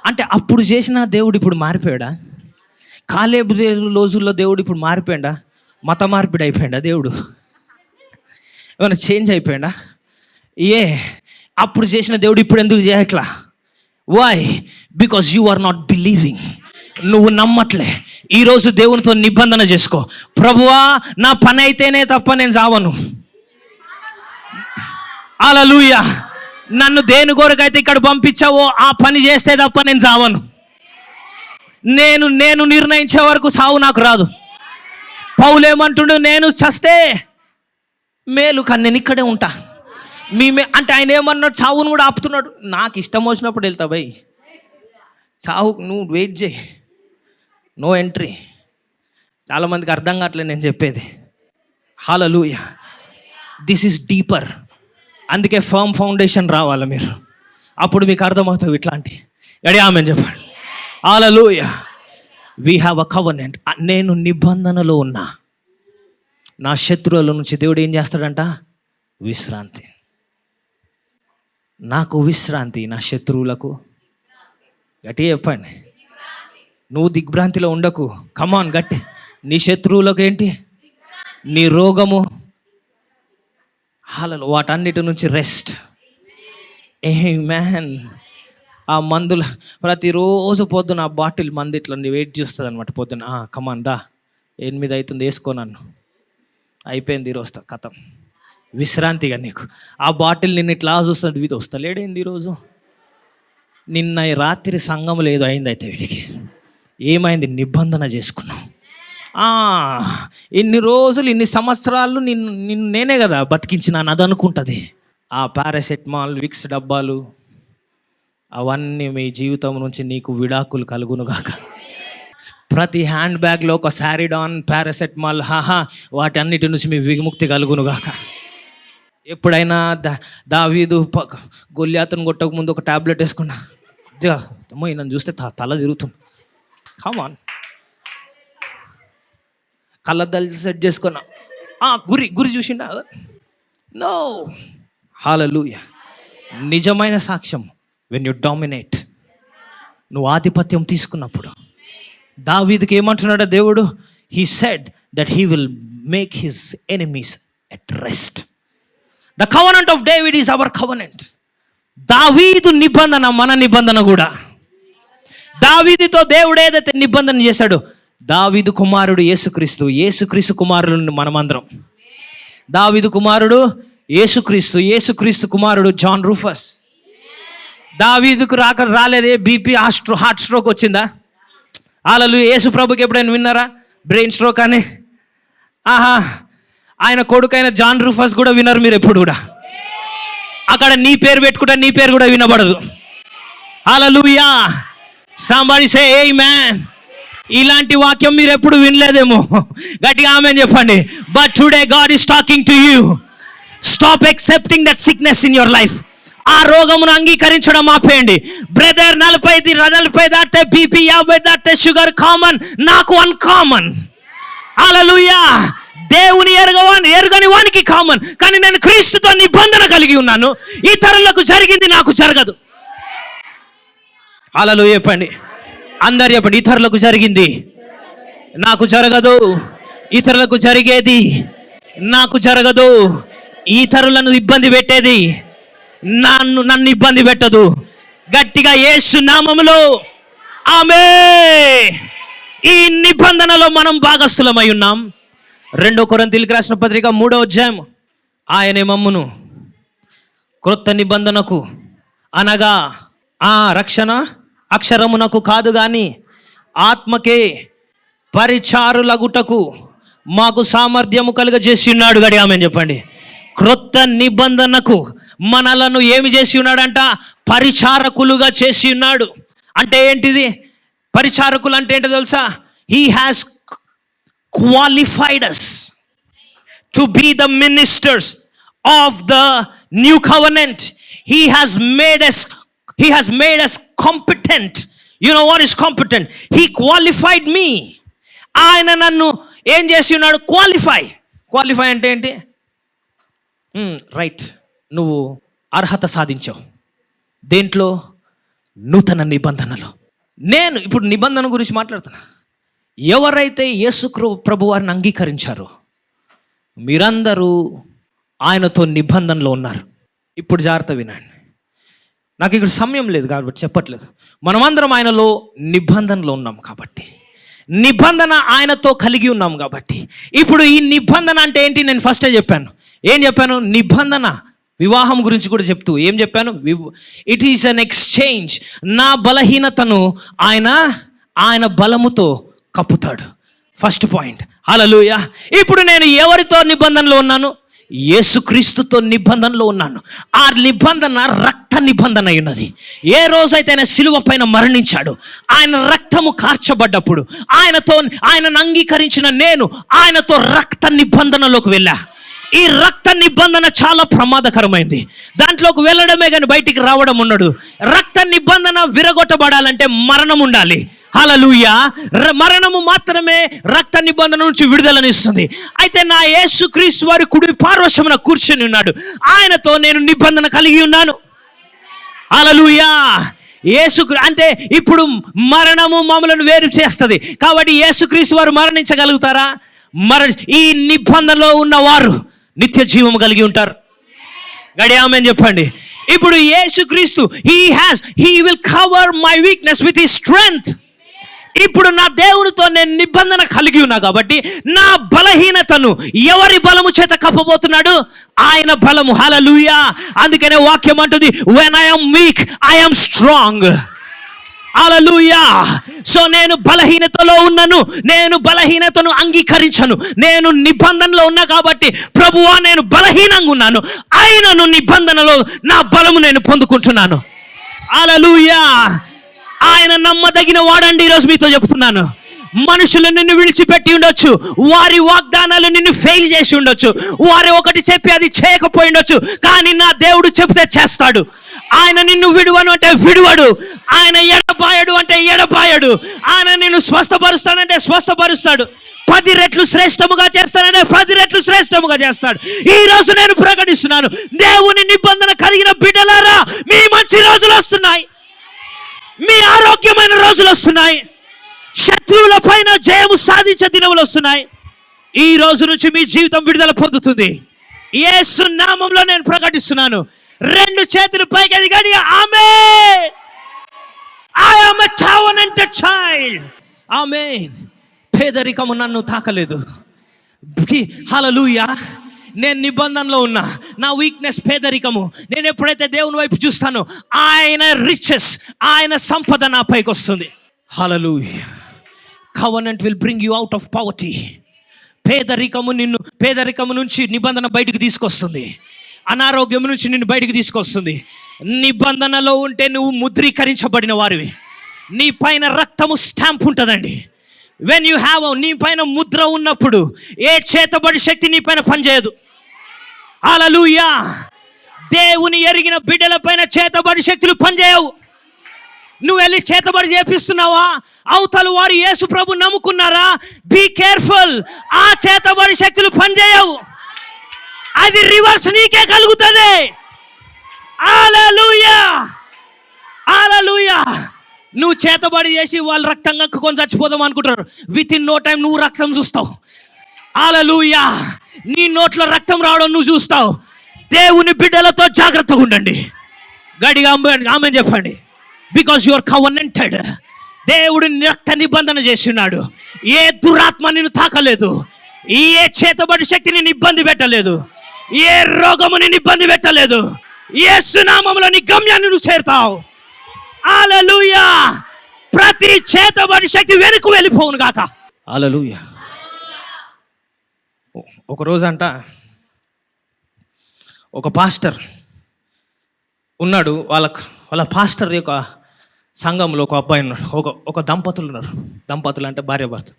అంటే అప్పుడు చేసిన దేవుడు ఇప్పుడు మారిపోయాడా? కాలేబు రోజుల్లో దేవుడు ఇప్పుడు మారిపోయాడా? మత మార్పిడి అయిపోయాడా దేవుడు? ఏమైనా చేంజ్ అయిపోయాడా? అప్పుడు చేసిన దేవుడు ఇప్పుడు ఎందుకు చేయట్లా? Why? Because you are not believing. నువ్వు నమ్మట్లే. ఈరోజు దేవునితో నిబంధన చేసుకో. ప్రభువా నా పని అయితేనే తప్ప నేను చావను. హల్లెలూయా. నన్ను దేని కొరకైతే ఇక్కడ పంపించావో ఆ పని చేస్తే తప్ప నేను చావను. నేను నిర్ణయించే వరకు సావు నాకు రాదు. పౌలు ఏమంటుండు? నేను చస్తే మేలు కానీ నేను ఇక్కడే ఉంటా. అంటే ఆయన ఏమన్నాడు? చావును కూడా ఆపుతున్నాడు. నాకు ఇష్టం వచ్చినప్పుడు వెళ్తా భయ్. చావు నువ్వు వెయిట్ చేయి, నో ఎంట్రీ. చాలామందికి అర్థం కావట్లేదు నేను చెప్పేది. హల్లెలూయా. This is deeper. అందుకే ఫర్మ్ ఫౌండేషన్ రావాలి మీరు. అప్పుడు మీకు అర్థమవుతావు ఇట్లాంటి. రెడీ ఆమెన్ చెప్పండి. Hallelujah. We have a covenant. నేను నిబంధనలో ఉన్నా. నా శత్రువుల నుంచి దేవుడు ఏం చేస్తాడంట? విశ్రాంతి. నాకు విశ్రాంతి, నా శత్రువులకు. గట్టిగా చెప్పండి. నువ్వు దిగ్భ్రాంతిలో ఉండకు. కమాన్ గట్టి. నీ శత్రువులకు ఏంటి? నీ రోగము, వాటన్నిటి నుంచి రెస్ట్. ఆమేన్. ఆ మందుల ప్రతిరోజు పొద్దున ఆ బాటిల్ మంది ఇట్లా వెయిట్ చేస్తుంది అనమాట. పొద్దున కమాన్ దా 8 అవుతుంది వేసుకో నన్ను, అయిపోయింది ఈరోజు కథం. విశ్రాంతిగా నీకు ఆ బాటిల్ నిన్ను ఇట్లా చూస్తాడు. వీధి వస్తలేడేంది ఈరోజు? నిన్న రాత్రి సంఘం లేదు అయింది. అయితే వీడికి ఏమైంది? నిబంధన చేసుకున్నాం. ఇన్ని రోజులు ఇన్ని సంవత్సరాలు నిన్ను నేనే కదా బతికించినాను అది అనుకుంటుంది. ఆ పారాసెటమాల్, విక్స్ డబ్బాలు అవన్నీ మీ జీవితం నుంచి నీకు విడాకులు కలుగునుగాక. ప్రతి హ్యాండ్ బ్యాగ్లో ఒక శారీడాన్, పారాసెటమాల్, వాటి అన్నిటి నుంచి మీ విముక్తి కలుగునుగాక. ఎప్పుడైనా దావీదు గొల్యాతును కొట్టక ముందు ఒక టాబ్లెట్ వేసుకున్నా, అమ్మో నన్ను చూస్తే తల తిరుగుతుంది. కమాన్. కళ్ళద్దాలు సెట్ చేసుకున్నా, గురి చూసిండా? నో. హల్లెలూయా. నిజమైన సాక్ష్యం వెన్ యు డామినేట్. నువ్వు ఆధిపత్యం తీసుకున్నప్పుడు. దావీదుకి ఏమంటున్నాడు దేవుడు? He said that he will make his enemies at rest. The covenant of David is our covenant. దావీదు నిబంధన మన నిబంధన కూడా. దావీదుతో దేవుడు ఏదైతే నిబంధన చేశాడో, దావీదు కుమారుడు యేసుక్రీస్తు, యేసుక్రీస్తు కుమారుడు మనమందరం. దావీదు కుమారుడు యేసుక్రీస్తు, యేసుక్రీస్తు కుమారుడు జాన్ రూఫస్. దావీదుకు రాలేదే బీపీ, హార్ట్ స్ట్రోక్ వచ్చిందా? హల్లెలూయా. యేసు ప్రభుకి ఎప్పుడైనా విన్నారా బ్రెయిన్ స్ట్రోక్ అని? ఆయన కొడుకైన జాన్ రూఫస్ కూడా వినరు మీరు ఎప్పుడు కూడా. అక్కడ నీ పేరు పెట్టుకుంటే నీ పేరు కూడా వినబడదు. హల్లెలూయా. సంబడి సే ఆమేన్. ఇలాంటి వాక్యం మీరు ఎప్పుడు వినలేదేమో. గట్టిగా ఆమేన్ చెప్పండి. But today God is talking to you. Stop accepting that sickness in your life. ఆ రోగమును అంగీకరించడం ఆపేయండి. బ్రదర్ 40 దాటితే బీపీ, 50 దాటితే షుగర్ కామన్, నాకు అన్కామన్. హల్లెలూయా. దేవుని ఎరుగని వానికి కామన్. కానీ నేను క్రీస్తుతో నిబంధన కలిగి ఉన్నాను. ఇతరులకు జరిగింది నాకు జరగదు. హల్లెలూయా చెప్పండి. అందరు చెప్పండి. ఇతరులకు జరిగింది నాకు జరగదు. ఇతరులకు జరిగేది నాకు జరగదు. ఇతరులను ఇబ్బంది పెట్టేది నన్ను ఇబ్బంది పెట్టదు. గట్టిగా యేసు నామములో ఆమేన్. ఈ నిబంధనలో మనం భాగస్థులమై ఉన్నాం. 2 కొరింథీయులకు రాసిన పత్రిక 3వ అధ్యాయం. ఆయనే మమ్మును క్రొత్త నిబంధనకు అనగా రక్షణ అక్షరమునకు కాదు గాని ఆత్మకే పరిచారులగుటకు మాకు సామర్థ్యము కలుగజేసి ఉన్నాడు. గడి ఆమె చెప్పండి. క్రొత్త నిబంధనకు మనలను ఏమి చేసి ఉన్నాడంట? పరిచారకులుగా చేసి ఉన్నాడు. అంటే ఏంటిది? పరిచారకులు అంటే ఏంటో తెలుసా? He has qualified us to be the ministers of the new covenant. He has made us competent. You know what is competent? He qualified me. ఆయన నన్ను ఏం చేసి ఉన్నాడు? క్వాలిఫై అంటే ఏంటి? రైట్, నువ్వు అర్హత సాధించావు. దేంట్లో? నూతన నిబంధనలో. నేను ఇప్పుడు నిబంధన గురించి మాట్లాడుతున్నా. ఎవరైతే యేసు ప్రభు వారిని అంగీకరించారో మీరందరూ ఆయనతో నిబంధనలో ఉన్నారు. ఇప్పుడు జాగ్రత్త వినండి. నాకు ఇక్కడ సమయం లేదు కాబట్టి చెప్పట్లేదు. మనమందరం ఆయనలో నిబంధనలో ఉన్నాం కాబట్టి, నిబంధన ఆయనతో కలిగి ఉన్నాం కాబట్టి, ఇప్పుడు ఈ నిబంధన అంటే ఏంటి? నేను ఫస్టే చెప్పాను. ఏం చెప్పాను? నిబంధన వివాహం గురించి కూడా చెప్తూ ఏం చెప్పాను? It is an exchange. నా బలహీనతను ఆయన బలముతో కప్పుతాడు. First point. హల్లెలూయా. ఇప్పుడు నేను ఎవరితో నిబంధనలో ఉన్నాను? యేసుక్రీస్తుతో నిబంధనలో ఉన్నాను. ఆ నిబంధన రక్త నిబంధన అయినది. ఏ రోజైతే ఆయన శిలువ పైన మరణించాడు, ఆయన రక్తము కార్చబడ్డప్పుడు ఆయనను అంగీకరించిన నేను ఆయనతో రక్త నిబంధనలోకి వెళ్ళా. ఈ రక్త నిబంధన చాలా ప్రమాదకరమైంది. దాంట్లోకి వెళ్ళడమే కానీ బయటికి రావడం ఉండడు. రక్త నిబంధన విరగొట్టబడాలంటే మరణం ఉండాలి. హల్లెలూయా. మరణము మాత్రమే రక్త నిబంధన నుంచి విడుదలనిస్తుంది. అయితే నా యేసుక్రీస్తు వారి కుడి పార్శ్వమున కూర్చొని ఉన్నాడు. ఆయనతో నేను నిబంధన కలిగి ఉన్నాను. హల్లెలూయా. అంటే ఇప్పుడు మరణము మమ్మలను వేరు చేస్తుంది కాబట్టి యేసుక్రీస్తు వారు మరణించగలుగుతారా? ఈ నిబంధనలో ఉన్నవారు నిత్య జీవము కలిగి ఉంటారు. గడి ఆమేన్ చెప్పండి. ఇప్పుడు యేసుక్రీస్తు he will cover my weakness with his strength. ఇప్పుడు నా దేవునితో నేను నిబంధన కలిగి ఉన్నా కాబట్టి నా బలహీనతను ఎవరి బలము చేత కప్పబోతున్నాడు? ఆయన బలము. హల్లెలూయా. అందుకనే వాక్యం అంటుంది, when I am weak I am strong. Hallelujah. So నేను బలహీనతలో ఉన్నాను, నేను బలహీనతను అంగీకరించను. నేను నిబంధనలో ఉన్నా కాబట్టి ప్రభువా నేను బలహీనంగా ఉన్నాను, ఆయనను నిబంధనలో నా బలము నేను పొందుకుంటున్నాను. హల్లెలూయా. ఆయన నమ్మదగిన వాడండి. ఈరోజు మీతో చెప్తున్నాను. మనుషులు నిన్ను విడిచిపెట్టి ఉండొచ్చు, వారి వాగ్దానాలు నిన్ను ఫెయిల్ చేసి ఉండొచ్చు, వారు ఒకటి చెప్పి అది చేయకపోయి ఉండొచ్చు, కానీ నా దేవుడు చెప్తే చేస్తాడు. ఆయన నిన్ను విడువను అంటే విడువడు, ఆయన ఎడబాయడు అంటే ఎడబాయడు, ఆయన నిన్ను స్వస్థపరుస్తాడంటే స్వస్థపరుస్తాడు, 10 రెట్లు శ్రేష్టముగా చేస్తాడంటే 10 రెట్లు శ్రేష్టముగా చేస్తాడు. ఈ రోజు నేను ప్రకటిస్తున్నాను, దేవుని నిబంధన కలిగిన బిడ్డలారా, మీ మంచి రోజులు వస్తున్నాయి, మీ ఆరోగ్యమైన రోజులు వస్తున్నాయి, శత్రువుల పైన జయము సాధించే దినములు వస్తున్నాయి. ఈ రోజు నుంచి మీ జీవితం విడుదల పొందుతుంది. యేసు నామములో నేను ప్రకటిస్తున్నాను. 2 చేతులు పైకి ఎదిగండి. ఆమేన్. I am a covenanted child. ఆమేన్. పేదరికము నన్ను తాకలేదు. హల్లెలూయా. నేను నిబంధనలో ఉన్నా. నా వీక్నెస్ పేదరికము. నేను ఎప్పుడైతే దేవుని వైపు చూస్తానో ఆయన రిచెస్, ఆయన సంపద నా పైకి వస్తుంది. హల్లెలూయా. Covenant will bring you out of poverty. పేదరికము నుంచి నిబంధన బయటికి తీసుకొస్తుంది. అనారోగ్యం నుంచి నిన్ను బయటికి తీసుకొస్తుంది. నిబంధనలో ఉంటే నువ్వు ముద్రీకరించబడిన వారివి. నీ పైన రక్తము స్టాంప్ ఉంటుందండి. వెన్ యూ హ్యావ్, నీ పైన ముద్ర ఉన్నప్పుడు ఏ చేతబడి శక్తి నీ పైన పనిచేయదు. హల్లెలూయా. దేవుని ఎరిగిన బిడ్డల పైన చేతబడి శక్తులు పనిచేయవు. నువ్వు వెళ్ళి చేతబడి చేపిస్తున్నావా? అవతల వారు యేసు ప్రభు నమ్ముకున్నారా? Be careful. ఆ చేతబడి శక్తులు పనిచేయవు, అది రివర్స్ నీకే కలుగుతుంది. హల్లెలూయా. హల్లెలూయా. నువ్వు చేతబడి చేసి వాళ్ళు రక్తం కక్కుకొని చచ్చిపోదాం అనుకుంటారు. విత్ ఇన్ నో టైం నువ్వు రక్తం చూస్తావు. హల్లెలూయా. నీ నోట్లో రక్తం రావడం నువ్వు చూస్తావు. దేవుని బిడ్డలతో జాగ్రత్తగా ఉండండి. గడిగా ఆమె చెప్పండి. Because you are covenanted. దేవుడు రక్త నిబంధన చేస్తున్నాడు. ఏ దురాత్మ నిన్ను తాకలేదు, ఏ చేతబడి శక్తి నిన్ను ఇబ్బంది పెట్టలేదు, ఏ రోగము నిన్ను ఇబ్బంది పెట్టలేదు. యేసు నామములో నీ గమ్యాన్ని నువ్వు చేరుతావు. హల్లెలూయా. ప్రతి చేతబడి శక్తి వెనుక వెళ్ళిపోవును గాక. హల్లెలూయా. ఒకరోజంట ఒక పాస్టర్ ఉన్నాడు. వాళ్ళ పాస్టర్ యొక్క సంఘంలో ఒక అబ్బాయి ఉన్నాడు. ఒక దంపతులు ఉన్నారు. దంపతులు అంటే భార్య భర్త.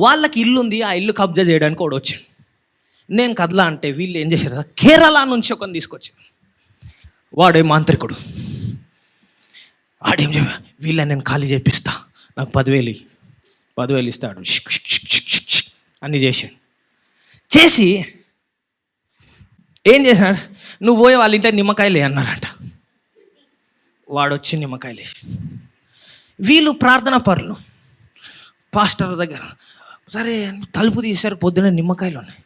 వాళ్ళకి ఇల్లు ఉంది. ఆ ఇల్లు కబ్జా చేయడానికి వాడు వచ్చాడు. నేను కదలా అంటే వీళ్ళు ఏం చేశారు, కేరళ నుంచి ఒకరిని తీసుకొచ్చారు. వాడే మాంత్రికుడు. వాడేం చెప్పా, వీళ్ళని నేను ఖాళీ చేపిస్తా, నాకు 10,000 ఇస్తాడు. అన్నీ చేసి ఏం చేశాడు, నువ్వు పోయి వాళ్ళ ఇంట్లో నిమ్మకాయలు అన్నారంట. వాడు వచ్చి నిమ్మకాయలు వేసి, వీళ్ళు ప్రార్థనా పరులు. పాస్టర్ దగ్గర సరే తలుపు తీశారు. పొద్దున్న నిమ్మకాయలు ఉన్నాయి.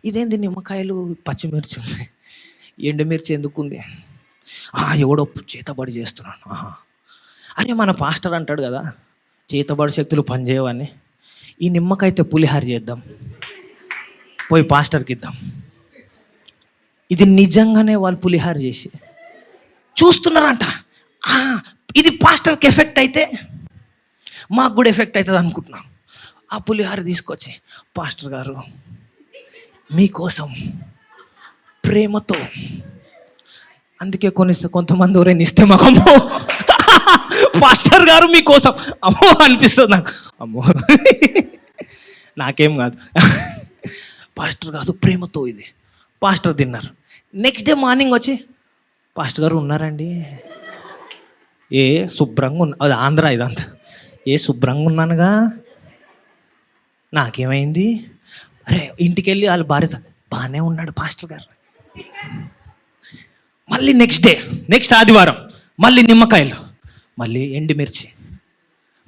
ఇదేంది నిమ్మకాయలు, పచ్చిమిర్చి ఉన్నాయి, ఎండుమిర్చి ఎందుకుంది? ఎవడో చేతబడి చేస్తున్నాను. అరే మన పాస్టర్ అంటాడు కదా, చేతబడి శక్తులు పనిచేయవని. ఈ నిమ్మకాయతో పులిహార చేద్దాం, పోయి పాస్టర్కి ఇద్దాం. ఇది నిజంగానే వాళ్ళు పులిహార చేసి చూస్తున్నారంట. ఇది పాస్టర్కి ఎఫెక్ట్ అయితే మాకు కూడా ఎఫెక్ట్ అవుతుంది అనుకుంటున్నాం. ఆ పులిహార తీసుకొచ్చి, పాస్టర్ గారు మీకోసం ప్రేమతో, అందుకే కొంతమంది ఎవరైనా ఇస్తే మాకు అమ్మో పాస్టర్ గారు మీకోసం అమ్మో అనిపిస్తుంది నాకు. అమ్మో నాకేం కాదు, పాస్టర్ కాదు ప్రేమతో. ఇది పాస్టర్ తిన్నారు. నెక్స్ట్ డే మార్నింగ్ వచ్చి, పాస్టర్ గారు ఉన్నారండి? శుభ్రంగా అది ఆంధ్ర ఇదంతా. శుభ్రంగా ఉన్నానుగా, నాకేమైంది? అరే ఇంటికి వెళ్ళి వాళ్ళ భార్యతో, బాగానే ఉన్నాడు పాస్టర్ గారు. మళ్ళీ నెక్స్ట్ ఆదివారం మళ్ళీ నిమ్మకాయలు, మళ్ళీ ఎండుమిర్చి,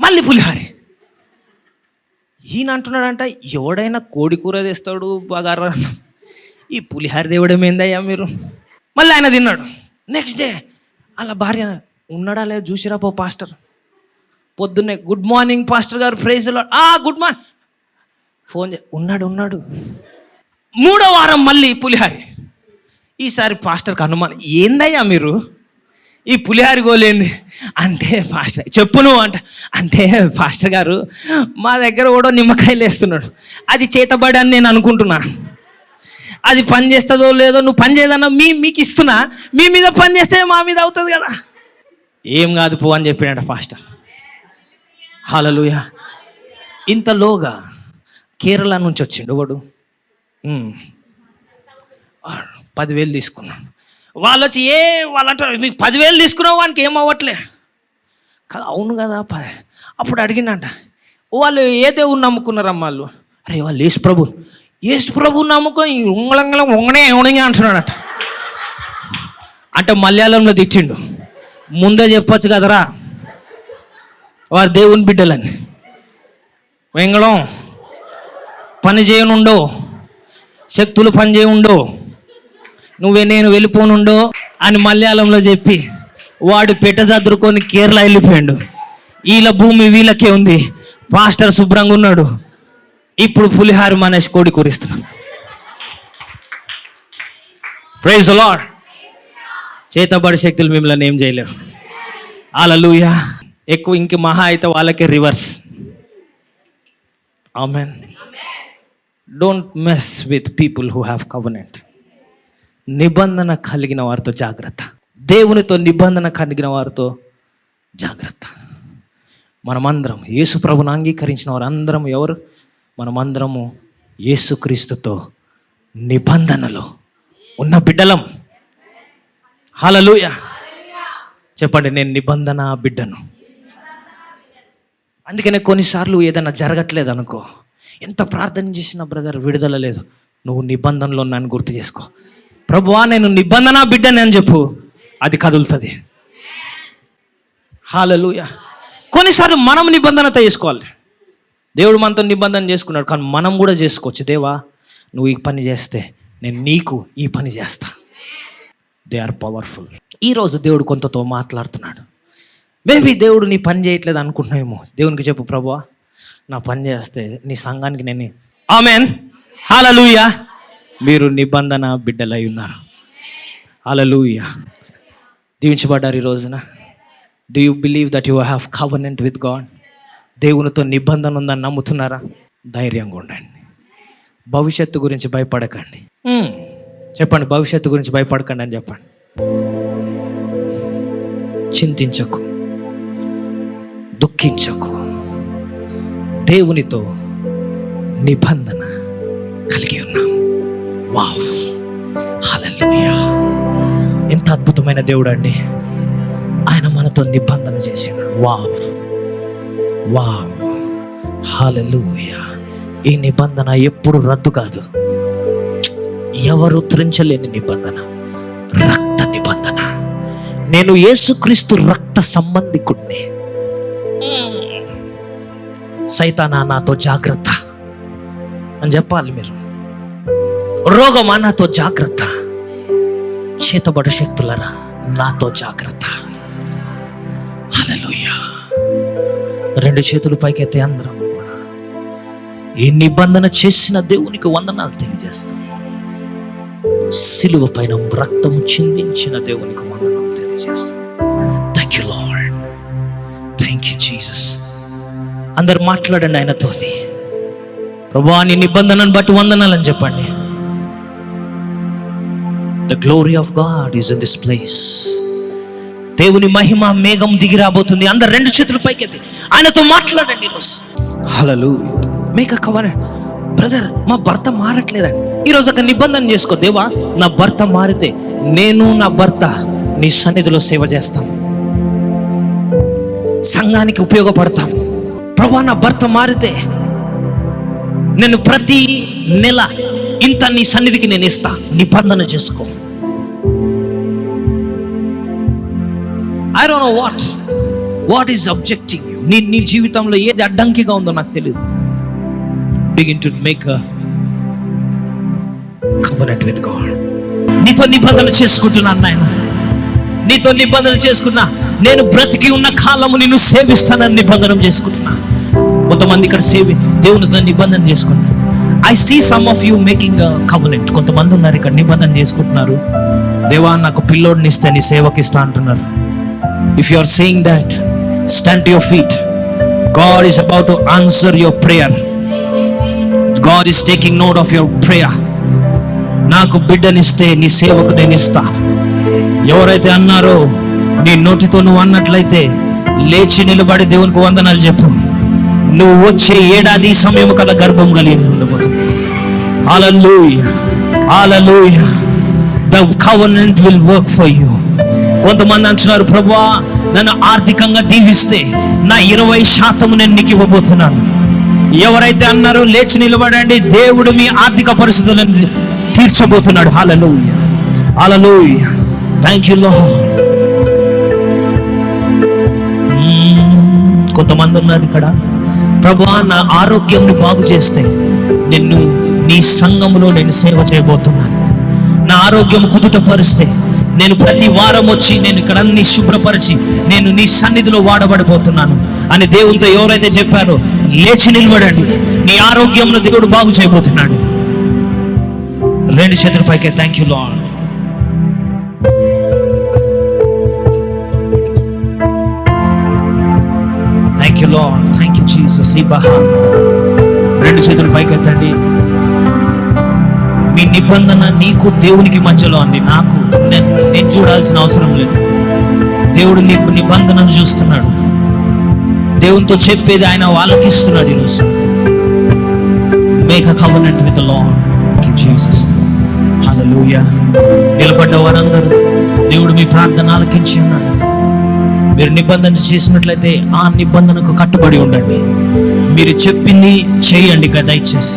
మళ్ళీ పులిహారి. ఈయన అంటున్నాడంట, ఎవడైనా కోడి కూర తెస్తాడు బాగా, ఈ పులిహార దేవుడం ఏందయ్యా మీరు? మళ్ళీ ఆయన తిన్నాడు. నెక్స్ట్ డే అలా భార్య, ఉన్నాడా లేదు చూసిరా పో పాస్టర్. పొద్దున్నే, good morning pastor garu, praise Lord. Good morning. Phone ఉన్నాడు. 3వ వారం మళ్ళీ పులిహారి. ఈసారి పాస్టర్కి అనుమానం, ఏందయ్యా మీరు ఈ పులిహారి గోలేంది అంటే, పాస్టర్ చెప్పును అంటే పాస్టర్ గారు మా దగ్గర కూడా నిమ్మకాయలు వేస్తున్నాడు, అది చేతబడి అని నేను అనుకుంటున్నా. అది పని చేస్తుందో లేదో, నువ్వు పని చేయదన్నా మీకు ఇస్తున్నా, మీ మీద పని చేస్తే మా మీద అవుతుంది కదా. ఏం కాదు పో అని చెప్పినాడు పాస్టర్. హల్లెలూయా. ఇంతలోగా కేరళ నుంచి వచ్చిండు వాడు. 10,000 తీసుకున్నాడు. వాళ్ళు వచ్చి వాళ్ళంటారు, మీకు 10,000 తీసుకున్నావు, వానికి ఏం అవ్వట్లే కదా. అవును కదా. అప్పుడు అడిగిందంట, వాళ్ళు ఏ దేవుని నమ్ముకున్నారమ్మా వాళ్ళు? అరే వాళ్ళు యేసు ప్రభు నమ్ముకొని ఉంగనే అంటున్నాడట. అంటే మలయాళంలో తెచ్చిండు. ముందే చెప్పచ్చు కదరా వారు దేవుని బిడ్డలని. వెంగళం పని చేయనుండో, శక్తులు పని చేయనుండో, నేను వెళ్ళిపోనుండో అని మలయాళంలో చెప్పి వాడు పెట్ట చదురుకొని కేరళ వెళ్ళిపోయాడు. వీళ్ళ భూమి వీళ్ళకే ఉంది, పాస్టర్ శుభ్రంగా ఉన్నాడు. ఇప్పుడు పులిహార మానేసి కోడి కూరిస్తున్నాడు. Praise the lord. చేతబడి శక్తులు మిమ్మల్ని ఏం చేయలేవు. హల్లెలూయా. ఎక్కువ ఇంక మహా అయితే వాళ్ళకే reverse. Amen. Don't mess with people who have covenant. నిబంధన కలిగిన వారితో జాగ్రత్త. దేవునితో నిబంధన కలిగిన వారితో జాగ్రత్త. మనమందరం యేసు ప్రభుని అంగీకరించిన వారు అందరం ఎవరు? మనమందరము యేసుక్రీస్తుతో నిబంధనలో ఉన్న బిడ్డలం. హల్లెలూయా. చెప్పండి, నేను నిబంధన బిడ్డను. అందుకనే కొన్నిసార్లు ఏదైనా జరగట్లేదు అనుకో, ఎంత ప్రార్థన చేసినా బ్రదర్ విడుదల లేదు, నువ్వు నిబంధనలో నన్ను గుర్తు చేసుకో. ప్రభువా నేను నిబంధన బిడ్డని అని చెప్పు, అది కదులుతుంది. హల్లెలూయా. కొన్నిసార్లు మనం నిబంధనతో చేసుకోవాలి. దేవుడు మనతో నిబంధన చేసుకున్నాడు, కానీ మనం కూడా చేసుకోవచ్చు. దేవా నువ్వు ఈ పని చేస్తే నేను నీకు ఈ పని చేస్తా. They are powerful. ఈరోజు దేవుడు కొంతతో మాట్లాడుతున్నాడు. మేబీ దేవుడు నీ పని చేయట్లేదు అనుకుంటున్నావేమో. దేవునికి చెప్పు, ప్రభువా నా పని చేస్తే నీ సంఘానికి నేను. ఆమెన్. హల్లెలూయా. మీరు నిబంధన బిడ్డలై ఉన్నారు. హల్లెలూయా. దీవించబడ్డారు ఈ రోజున. Do you believe that you have covenant with God? దేవునితో నిబంధన ఉందని నమ్ముతున్నారా? ధైర్యంగా ఉండండి. భవిష్యత్తు గురించి భయపడకండి. చెప్పండి, భవిష్యత్తు గురించి భయపడకండి అని చెప్పండి. చింతించకు, దుఃఖించకు, దేవునితో నిబంధన కలిగి ఉన్నాం. వావ్, హల్లెలూయా! ఎంత అద్భుతమైన దేవుడు అండి. ఆయన మనతో నిబంధన చేసినాడు. వావ్ వావ్, హల్లెలూయా! ఈ నిబంధన ఎప్పుడు రద్దు కాదు. ఎవరు ఉత్తరించలేని నిబంధన, రక్త నిబంధన. నేను యేసుక్రీస్తు రక్త సంబంధికుడిని. సైతానా నాతో జాగ్రత్త అని చెప్పాలి మీరు. రోగమా నాతో జాగ్రత్త, చేతబడు శక్తులరా నాతో జాగ్రత్త. హల్లెలూయా! రెండు చేతులు పైకెత్తే అందరం కూడా ఈ నిబంధన చేసిన దేవునికి వందనాలు తెలియజేస్తాం. సిలువ పైన రక్తం చిందించిన దేవునికి వందనాలు తెలియజేస్తాం. Thank you lord, thank you Jesus. అందరు మాట్లాడండి ఆయనతోది. ప్రభువా, నీ నిబంధనను బట్టి వందనాలని చెప్పండి. The glory of God is in this place. దేవుని మహిమ మేఘం దిగి రాబోతుంది. అందరు రెండు చేతులు పైకెత్తి ఆయనతో మాట్లాడండి ఈరోజు. హల్లెలూయా! మేక కవర్ బ్రదర్, మా భర్త మారట్లేదండి. ఈరోజు ఒక నిబంధన చేసుకో. దేవా, నా భర్త మారితే నేను నా భర్త నీ సన్నిధిలో సేవ చేస్తాం, సంఘానికి ఉపయోగపడతాం. ప్రభువా, నా భర్త మారితే నేను ప్రతి నెల ఇంత నీ సన్నిధికి నేను ఇస్తా. నిబంధన చేసుకో. I don't know what is objecting you. నీ జీవితంలో ఏది అడ్డంకిగా ఉందో నాకు తెలియదు. Begin to make a covenant with God. నీతో నిబంధన చేసుకుంటున్నాను నాయన, నీతో నిబంధన చేసుకున్నా. నేను బ్రతికి ఉన్న కాలము నిన్ను సేవిస్తానని నిబంధన చేసుకుంటున్నా. కొంతమంది ఇక్కడ దేవునితో నిబంధన చేసుకుంటారు. I see some of you making a covenant. కొంతమంది ఉన్నారు ఇక్కడ నిబంధన చేసుకుంటున్నారు. దేవా, నాకు పిల్లోడిని ఇస్తే నీ సేవకి ఇస్తా అంటున్నారు. If you are saying that, stand to your feet. God is about to answer your prayer. God is taking note of your prayer. నాకు బిడ్డనిస్తే నీ సేవకు నేను ఇస్తా. ఎవరైతే అన్నారో నీ నోటితో నువ్వు అన్నట్లయితే లేచి నిలబడి దేవునికి వందనాలు చెప్పు. నువ్వు వచ్చే ఏడాది సమయం కల గర్భం కలిగి ఉండబోతుంది. హల్లెలూయా, హల్లెలూయా. The covenant will work for you. కొంతమంది అంటున్నారు, ప్రభువా, నన్ను ఆర్థికంగా దీవిస్తే నా 20% నేను నీకు ఇవ్వబోతున్నాను. ఎవరైతే అన్నారో లేచి నిలబడండి. దేవుడు మీ ఆర్థిక పరిస్థితులను తీర్చబోతున్నాడు. Hallelujah, hallelujah. Thank you Lord. కొంతమంది ఉన్నారు ఇక్కడ, ప్రభువా, నా ఆరోగ్యంని బాగు చేస్తే నిన్ను నీ సంఘములో నేను సేవ చేయబోతున్నాను. నా ఆరోగ్యం కుదుటపరిస్తే నేను ప్రతి వారం వచ్చి నేను ఇక్కడ అన్ని శుభ్రపరిచి నేను నీ సన్నిధిలో వాడబడిపోతున్నాను అని దేవునితో ఎవరైతే చెప్పారో లేచి నిలబడండి. నీ ఆరోగ్యంలో దేవుడు బాగు చేయబోతున్నాడు. రెండు చేతుల పైకే. Thank you lord. Thank you lord, thank you Jesus. రెండు చేతుల పైకెత్తండి. మీ నిబంధన నీకు దేవునికి మధ్యలో అండి. నాకు నేను చూడాల్సిన అవసరం లేదు. దేవుడు నీ నిబంధనను చూస్తున్నాడు. దేవునితో చెప్పేది ఆయన వాళ్ళకి ఇస్తున్నాడు. ఈరోజు make a covenant with the Lord. Thank you Jesus. Hallelujah. నిలబడ్డ వారందరూ దేవుడు మీ ప్రార్థన ఆలకించి ఉన్నాడు. మీరు నిబంధన చేసినట్లయితే ఆ నిబంధనకు కట్టుబడి ఉండండి. మీరు చెప్పింది చేయండి కదా. దయచేసి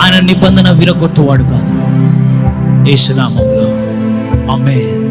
ఆయన నిబంధన విరగొట్టువాడు కాదు. యేసు నామములో ఆమేన్.